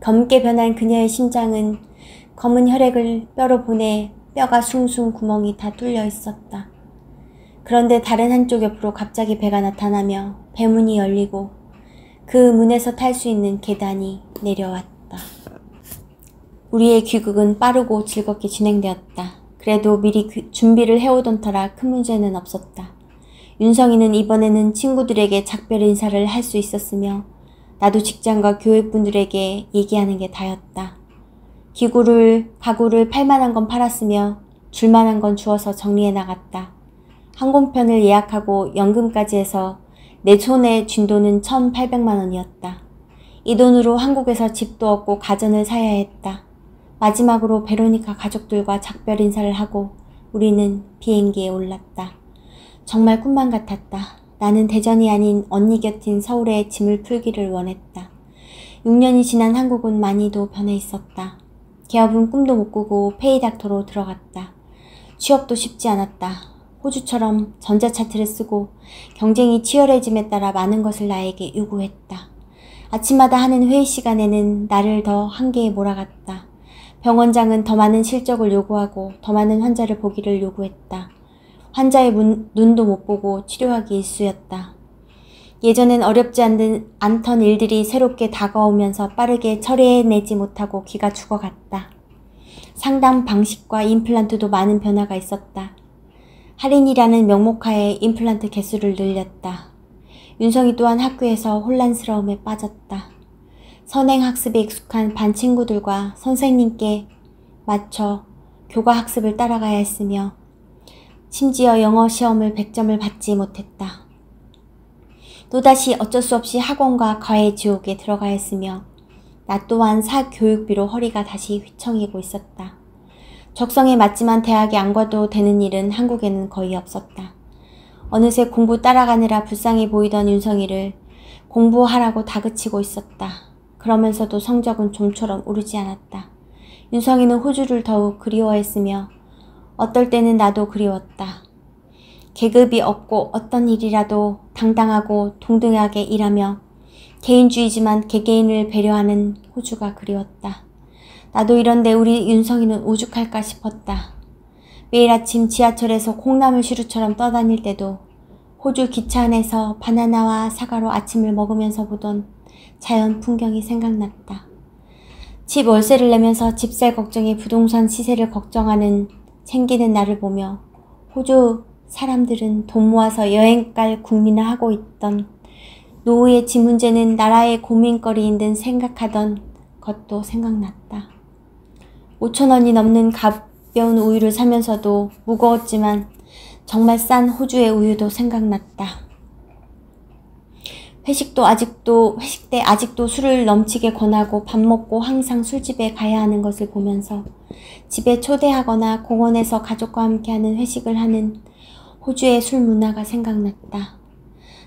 검게 변한 그녀의 심장은 검은 혈액을 뼈로 보내 뼈가 숭숭 구멍이 다 뚫려 있었다. 그런데 다른 한쪽 옆으로 갑자기 배가 나타나며 배문이 열리고 그 문에서 탈 수 있는 계단이 내려왔다. 우리의 귀국은 빠르고 즐겁게 진행되었다. 그래도 미리 준비를 해오던 터라 큰 문제는 없었다. 윤성이는 이번에는 친구들에게 작별 인사를 할 수 있었으며 나도 직장과 교육분들에게 얘기하는 게 다였다. 가구를 팔만한 건 팔았으며 줄만한 건 주어서 정리해 나갔다. 항공편을 예약하고 연금까지 해서 내 손에 쥔 돈은 1,800만 원이었다. 이 돈으로 한국에서 집도 얻고 가전을 사야 했다. 마지막으로 베로니카 가족들과 작별 인사를 하고 우리는 비행기에 올랐다. 정말 꿈만 같았다. 나는 대전이 아닌 언니 곁인 서울에 짐을 풀기를 원했다. 6년이 지난 한국은 많이도 변해 있었다. 개업은 꿈도 못 꾸고 페이닥터로 들어갔다. 취업도 쉽지 않았다. 호주처럼 전자차트를 쓰고 경쟁이 치열해짐에 따라 많은 것을 나에게 요구했다. 아침마다 하는 회의 시간에는 나를 더 한계에 몰아갔다. 병원장은 더 많은 실적을 요구하고 더 많은 환자를 보기를 요구했다. 환자의 눈도 못 보고 치료하기 일쑤였다. 예전엔 어렵지 않던 일들이 새롭게 다가오면서 빠르게 처리해내지 못하고 기가 죽어갔다. 상담 방식과 임플란트도 많은 변화가 있었다. 할인이라는 명목하에 임플란트 개수를 늘렸다. 윤성이 또한 학교에서 혼란스러움에 빠졌다. 선행학습에 익숙한 반 친구들과 선생님께 맞춰 교과학습을 따라가야 했으며 심지어 영어 시험을 100점을 받지 못했다. 또다시 어쩔 수 없이 학원과 과외 지옥에 들어가야 했으며 나 또한 사교육비로 허리가 다시 휘청이고 있었다. 적성에 맞지만 대학에 안 가도 되는 일은 한국에는 거의 없었다. 어느새 공부 따라가느라 불쌍해 보이던 윤성이를 공부하라고 다그치고 있었다. 그러면서도 성적은 좀처럼 오르지 않았다. 윤성이는 호주를 더욱 그리워했으며 어떨 때는 나도 그리웠다. 계급이 없고 어떤 일이라도 당당하고 동등하게 일하며 개인주의지만 개개인을 배려하는 호주가 그리웠다. 나도 이런데 우리 윤성이는 오죽할까 싶었다. 매일 아침 지하철에서 콩나물 시루처럼 떠다닐 때도 호주 기차 안에서 바나나와 사과로 아침을 먹으면서 보던 자연 풍경이 생각났다. 집 월세를 내면서 집살 걱정에 부동산 시세를 걱정하는 챙기는 나를 보며 호주 사람들은 돈 모아서 여행 갈 국민을 하고 있던 노후의 집 문제는 나라의 고민거리인 듯 생각하던 것도 생각났다. 5,000원이 넘는 가벼운 우유를 사면서도 무거웠지만 정말 싼 호주의 우유도 생각났다. 회식 때 아직도 술을 넘치게 권하고 밥 먹고 항상 술집에 가야 하는 것을 보면서 집에 초대하거나 공원에서 가족과 함께하는 회식을 하는 호주의 술 문화가 생각났다.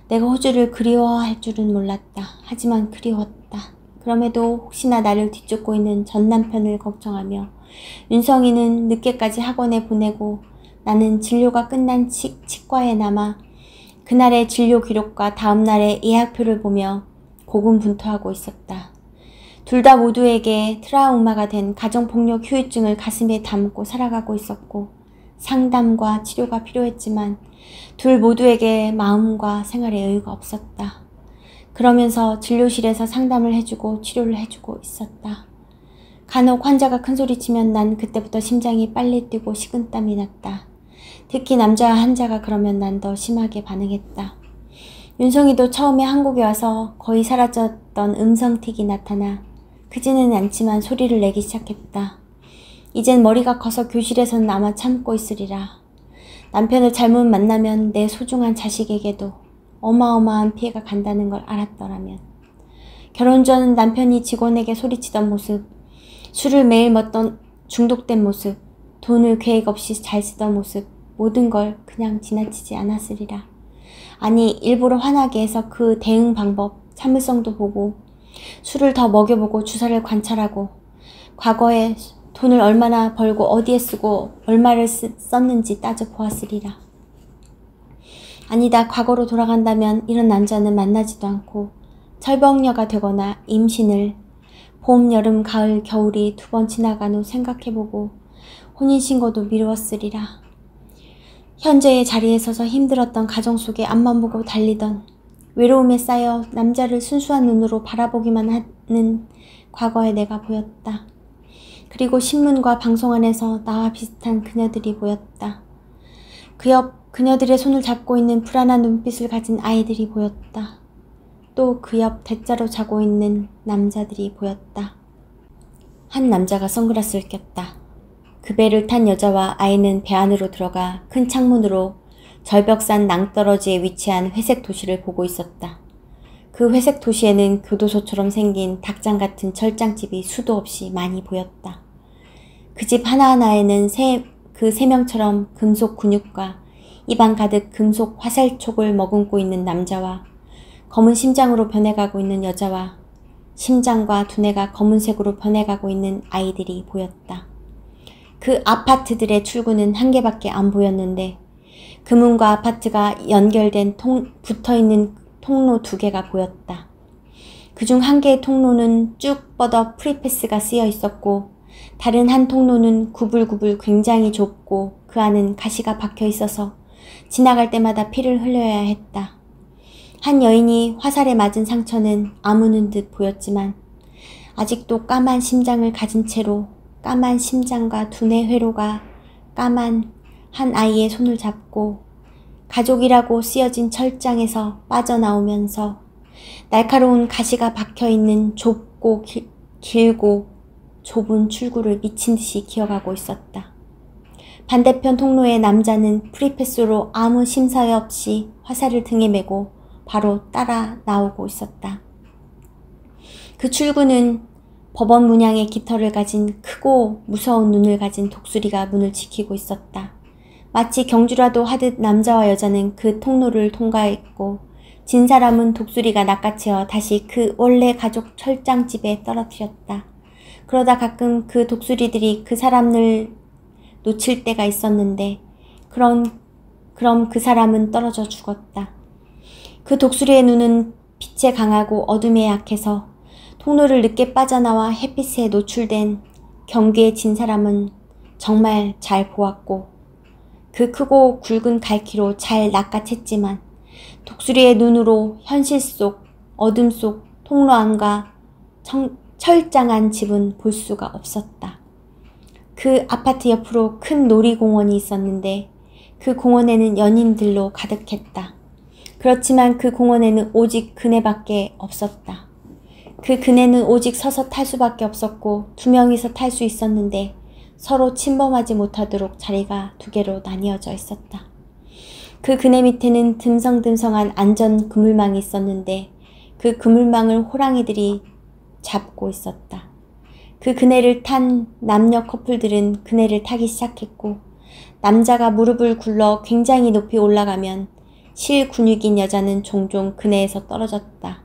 내가 호주를 그리워할 줄은 몰랐다. 하지만 그리웠다. 그럼에도 혹시나 나를 뒤쫓고 있는 전 남편을 걱정하며 윤성이는 늦게까지 학원에 보내고 나는 진료가 끝난 치과에 남아 그날의 진료 기록과 다음날의 예약표를 보며 고군분투하고 있었다. 둘 다 모두에게 트라우마가 된 가정폭력 후유증을 가슴에 담고 살아가고 있었고 상담과 치료가 필요했지만 둘 모두에게 마음과 생활의 여유가 없었다. 그러면서 진료실에서 상담을 해주고 치료를 해주고 있었다. 간혹 환자가 큰소리치면 난 그때부터 심장이 빨리 뛰고 식은땀이 났다. 특히 남자 환자가 그러면 난 더 심하게 반응했다. 윤성이도 처음에 한국에 와서 거의 사라졌던 음성틱이 나타나 크지는 않지만 소리를 내기 시작했다. 이젠 머리가 커서 교실에서는 아마 참고 있으리라. 남편을 잘못 만나면 내 소중한 자식에게도 어마어마한 피해가 간다는 걸 알았더라면. 결혼 전 남편이 직원에게 소리치던 모습, 술을 매일 먹던 중독된 모습, 돈을 계획 없이 잘 쓰던 모습, 모든 걸 그냥 지나치지 않았으리라. 아니, 일부러 화나게 해서 그 대응 방법, 참을성도 보고 술을 더 먹여보고 주사를 관찰하고 과거에 돈을 얼마나 벌고 어디에 쓰고 얼마를 썼는지 따져보았으리라. 아니다. 과거로 돌아간다면 이런 남자는 만나지도 않고 철벽녀가 되거나 임신을 봄, 여름, 가을, 겨울이 2번 지나간 후 생각해보고 혼인신고도 미루었으리라. 현재의 자리에 서서 힘들었던 가정 속에 앞만 보고 달리던 외로움에 쌓여 남자를 순수한 눈으로 바라보기만 하는 과거의 내가 보였다. 그리고 신문과 방송 안에서 나와 비슷한 그녀들이 보였다. 그 옆 그녀들의 손을 잡고 있는 불안한 눈빛을 가진 아이들이 보였다. 또 그 옆 대자로 자고 있는 남자들이 보였다. 한 남자가 선글라스를 꼈다. 그 배를 탄 여자와 아이는 배 안으로 들어가 큰 창문으로 절벽산 낭떠러지에 위치한 회색 도시를 보고 있었다. 그 회색 도시에는 교도소처럼 생긴 닭장 같은 철장집이 수도 없이 많이 보였다. 그 집 하나하나에는 그 세 명처럼 금속 근육과 입안 가득 금속 화살촉을 머금고 있는 남자와 검은 심장으로 변해가고 있는 여자와 심장과 두뇌가 검은색으로 변해가고 있는 아이들이 보였다. 그 아파트들의 출구는 한 개밖에 안 보였는데 그 문과 아파트가 연결된 붙어있는 통로 2개가 보였다. 그중 한 개의 통로는 쭉 뻗어 프리패스가 쓰여 있었고 다른 한 통로는 구불구불 굉장히 좁고 그 안은 가시가 박혀 있어서 지나갈 때마다 피를 흘려야 했다. 한 여인이 화살에 맞은 상처는 아무는 듯 보였지만 아직도 까만 심장을 가진 채로 까만 심장과 두뇌 회로가 까만 한 아이의 손을 잡고 가족이라고 쓰여진 철장에서 빠져나오면서 날카로운 가시가 박혀있는 좁고 길고 좁은 출구를 미친 듯이 기어가고 있었다. 반대편 통로의 남자는 프리패스로 아무 심사회 없이 화살을 등에 메고 바로 따라 나오고 있었다. 그 출구는 법원 문양의 깃털을 가진 크고 무서운 눈을 가진 독수리가 문을 지키고 있었다. 마치 경주라도 하듯 남자와 여자는 그 통로를 통과했고 진 사람은 독수리가 낚아채어 다시 그 원래 가족 철장집에 떨어뜨렸다. 그러다 가끔 그 독수리들이 그 사람을 놓칠 때가 있었는데 그럼 그 사람은 떨어져 죽었다. 그 독수리의 눈은 빛에 강하고 어둠에 약해서 통로를 늦게 빠져나와 햇빛에 노출된 경계에 진 사람은 정말 잘 보았고 그 크고 굵은 갈퀴로 잘 낚아챘지만 독수리의 눈으로 현실 속 어둠 속 통로 안과 철장한 집은 볼 수가 없었다. 그 아파트 옆으로 큰 놀이공원이 있었는데 그 공원에는 연인들로 가득했다. 그렇지만 그 공원에는 오직 그네밖에 없었다. 그 그네는 오직 서서 탈 수밖에 없었고 2명이서 탈 수 있었는데 서로 침범하지 못하도록 자리가 2개로 나뉘어져 있었다. 그 그네 밑에는 듬성듬성한 안전 그물망이 있었는데 그 그물망을 호랑이들이 잡고 있었다. 그 그네를 탄 남녀 커플들은 그네를 타기 시작했고 남자가 무릎을 굴러 굉장히 높이 올라가면 실근육인 여자는 종종 그네에서 떨어졌다.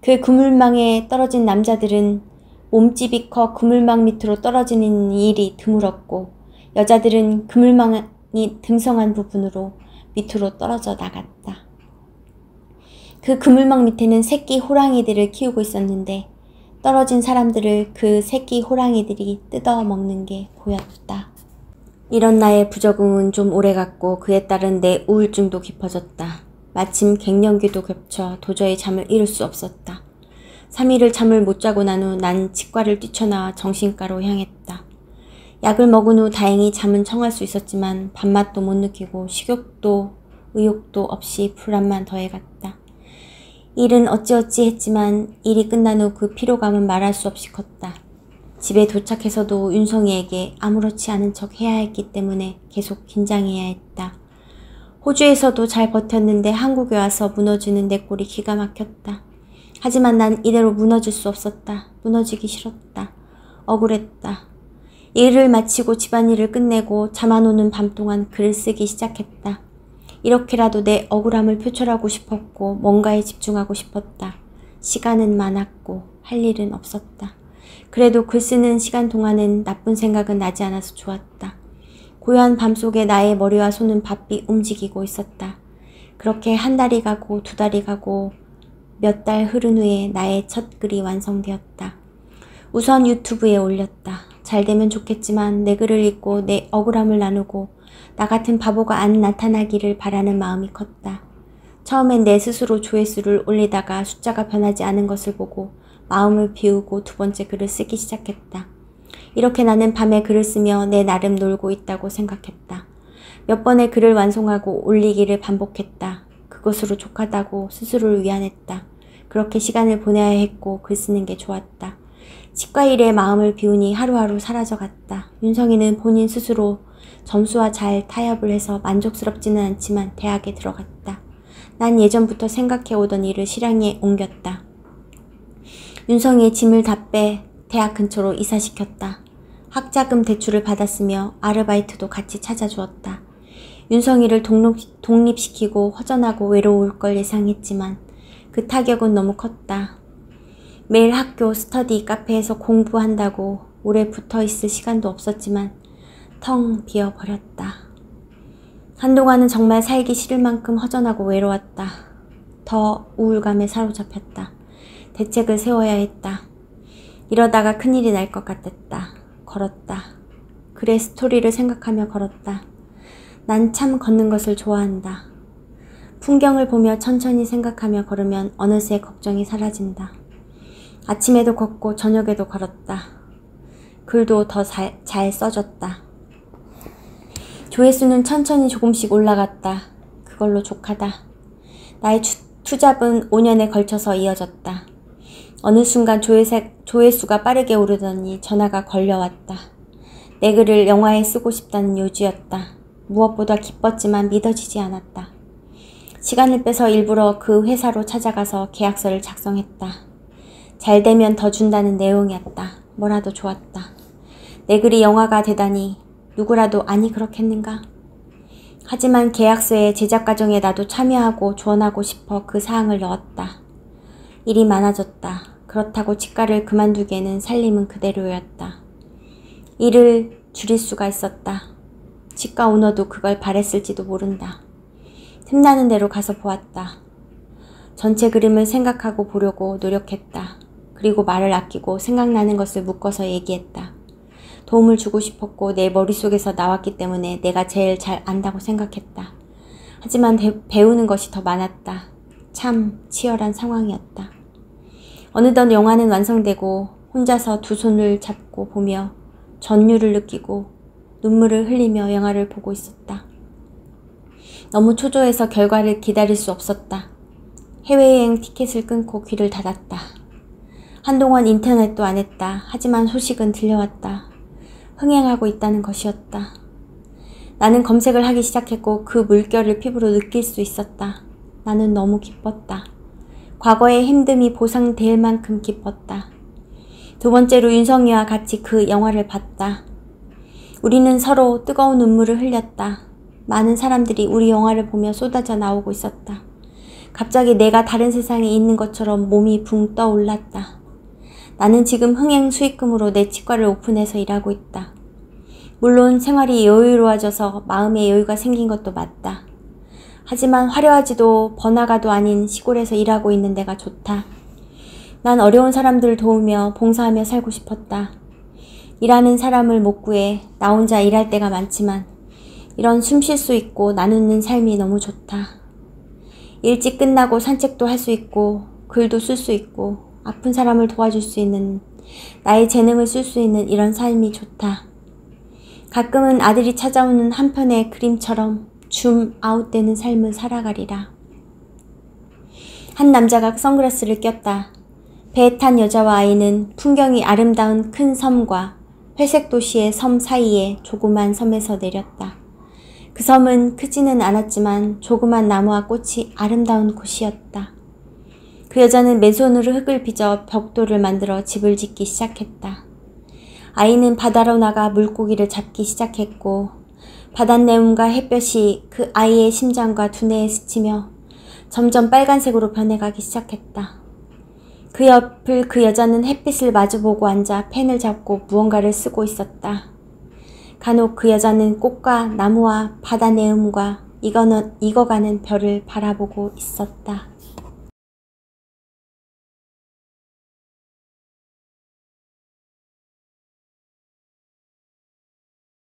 그 그물망에 떨어진 남자들은 몸집이 커 그물망 밑으로 떨어지는 일이 드물었고 여자들은 그물망이 듬성한 부분으로 밑으로 떨어져 나갔다. 그 그물망 밑에는 새끼 호랑이들을 키우고 있었는데 떨어진 사람들을 그 새끼 호랑이들이 뜯어먹는 게 보였다. 이런 나의 부적응은 좀 오래갔고 그에 따른 내 우울증도 깊어졌다. 마침 갱년기도 겹쳐 도저히 잠을 이룰 수 없었다. 3일을 잠을 못 자고 난 후 난 치과를 뛰쳐나와 정신과로 향했다. 약을 먹은 후 다행히 잠은 청할 수 있었지만 밥맛도 못 느끼고 식욕도 의욕도 없이 불안만 더해갔다. 일은 어찌어찌 했지만 일이 끝난 후 그 피로감은 말할 수 없이 컸다. 집에 도착해서도 윤성이에게 아무렇지 않은 척 해야 했기 때문에 계속 긴장해야 했다. 호주에서도 잘 버텼는데 한국에 와서 무너지는 내 꼴이 기가 막혔다. 하지만 난 이대로 무너질 수 없었다. 무너지기 싫었다. 억울했다. 일을 마치고 집안일을 끝내고 잠 안 오는 밤 동안 글을 쓰기 시작했다. 이렇게라도 내 억울함을 표출하고 싶었고 뭔가에 집중하고 싶었다. 시간은 많았고 할 일은 없었다. 그래도 글 쓰는 시간 동안은 나쁜 생각은 나지 않아서 좋았다. 고요한 밤속에 나의 머리와 손은 바삐 움직이고 있었다. 그렇게 한 달이 가고 두 달이 가고 몇 달 흐른 후에 나의 첫 글이 완성되었다. 우선 유튜브에 올렸다. 잘 되면 좋겠지만 내 글을 읽고 내 억울함을 나누고 나 같은 바보가 안 나타나기를 바라는 마음이 컸다. 처음엔 내 스스로 조회수를 올리다가 숫자가 변하지 않은 것을 보고 마음을 비우고 두 번째 글을 쓰기 시작했다. 이렇게 나는 밤에 글을 쓰며 내 나름 놀고 있다고 생각했다. 몇 번의 글을 완성하고 올리기를 반복했다. 그것으로 족하다고 스스로를 위안했다. 그렇게 시간을 보내야 했고 글 쓰는 게 좋았다. 치과 일에 마음을 비우니 하루하루 사라져갔다. 윤성이는 본인 스스로 점수와 잘 타협을 해서 만족스럽지는 않지만 대학에 들어갔다. 난 예전부터 생각해오던 일을 실행에 옮겼다. 윤성이의 짐을 다 빼 대학 근처로 이사시켰다. 학자금 대출을 받았으며 아르바이트도 같이 찾아주었다. 윤성이를 독립시키고 허전하고 외로울 걸 예상했지만 그 타격은 너무 컸다. 매일 학교, 스터디, 카페에서 공부한다고 오래 붙어있을 시간도 없었지만 텅 비어버렸다. 한동안은 정말 살기 싫을 만큼 허전하고 외로웠다. 더 우울감에 사로잡혔다. 대책을 세워야 했다. 이러다가 큰일이 날 것 같았다. 걸었다. 글의 스토리를 생각하며 걸었다. 난 참 걷는 것을 좋아한다. 풍경을 보며 천천히 생각하며 걸으면 어느새 걱정이 사라진다. 아침에도 걷고 저녁에도 걸었다. 글도 더 잘 써졌다. 조회수는 천천히 조금씩 올라갔다. 그걸로 족하다. 나의 투잡은 5년에 걸쳐서 이어졌다. 어느 순간 조회수가 빠르게 오르더니 전화가 걸려왔다. 내 글을 영화에 쓰고 싶다는 요지였다. 무엇보다 기뻤지만 믿어지지 않았다. 시간을 빼서 일부러 그 회사로 찾아가서 계약서를 작성했다. 잘 되면 더 준다는 내용이었다. 뭐라도 좋았다. 내 글이 영화가 되다니 누구라도 아니 그렇겠는가? 하지만 계약서에 제작 과정에 나도 참여하고 조언하고 싶어 그 사항을 넣었다. 일이 많아졌다. 그렇다고 치과를 그만두기에는 살림은 그대로였다. 일을 줄일 수가 있었다. 치과 오너도 그걸 바랬을지도 모른다. 틈나는 대로 가서 보았다. 전체 그림을 생각하고 보려고 노력했다. 그리고 말을 아끼고 생각나는 것을 묶어서 얘기했다. 도움을 주고 싶었고 내 머릿속에서 나왔기 때문에 내가 제일 잘 안다고 생각했다. 하지만 배우는 것이 더 많았다. 참 치열한 상황이었다. 어느덧 영화는 완성되고 혼자서 두 손을 잡고 보며 전율을 느끼고 눈물을 흘리며 영화를 보고 있었다. 너무 초조해서 결과를 기다릴 수 없었다. 해외여행 티켓을 끊고 귀를 닫았다. 한동안 인터넷도 안 했다. 하지만 소식은 들려왔다. 흥행하고 있다는 것이었다. 나는 검색을 하기 시작했고 그 물결을 피부로 느낄 수 있었다. 나는 너무 기뻤다. 과거의 힘듦이 보상될 만큼 기뻤다. 두 번째로 윤성이와 같이 그 영화를 봤다. 우리는 서로 뜨거운 눈물을 흘렸다. 많은 사람들이 우리 영화를 보며 쏟아져 나오고 있었다. 갑자기 내가 다른 세상에 있는 것처럼 몸이 붕 떠올랐다. 나는 지금 흥행 수익금으로 내 치과를 오픈해서 일하고 있다. 물론 생활이 여유로워져서 마음의 여유가 생긴 것도 맞다. 하지만 화려하지도 번화가도 아닌 시골에서 일하고 있는 데가 좋다. 난 어려운 사람들을 도우며 봉사하며 살고 싶었다. 일하는 사람을 못 구해 나 혼자 일할 때가 많지만 이런 숨 쉴 수 있고 나누는 삶이 너무 좋다. 일찍 끝나고 산책도 할 수 있고 글도 쓸 수 있고 아픈 사람을 도와줄 수 있는 나의 재능을 쓸 수 있는 이런 삶이 좋다. 가끔은 아들이 찾아오는 한편의 그림처럼 줌 아웃되는 삶을 살아가리라. 한 남자가 선글라스를 꼈다. 배에 탄 여자와 아이는 풍경이 아름다운 큰 섬과 회색 도시의 섬 사이에 조그만 섬에서 내렸다. 그 섬은 크지는 않았지만 조그만 나무와 꽃이 아름다운 곳이었다. 그 여자는 맨손으로 흙을 빚어 벽돌을 만들어 집을 짓기 시작했다. 아이는 바다로 나가 물고기를 잡기 시작했고 바닷내음과 햇볕이 그 아이의 심장과 두뇌에 스치며 점점 빨간색으로 변해가기 시작했다. 그 옆을 그 여자는 햇빛을 마주보고 앉아 펜을 잡고 무언가를 쓰고 있었다. 간혹 그 여자는 꽃과 나무와 바다 내음과 익어가는 별을 바라보고 있었다.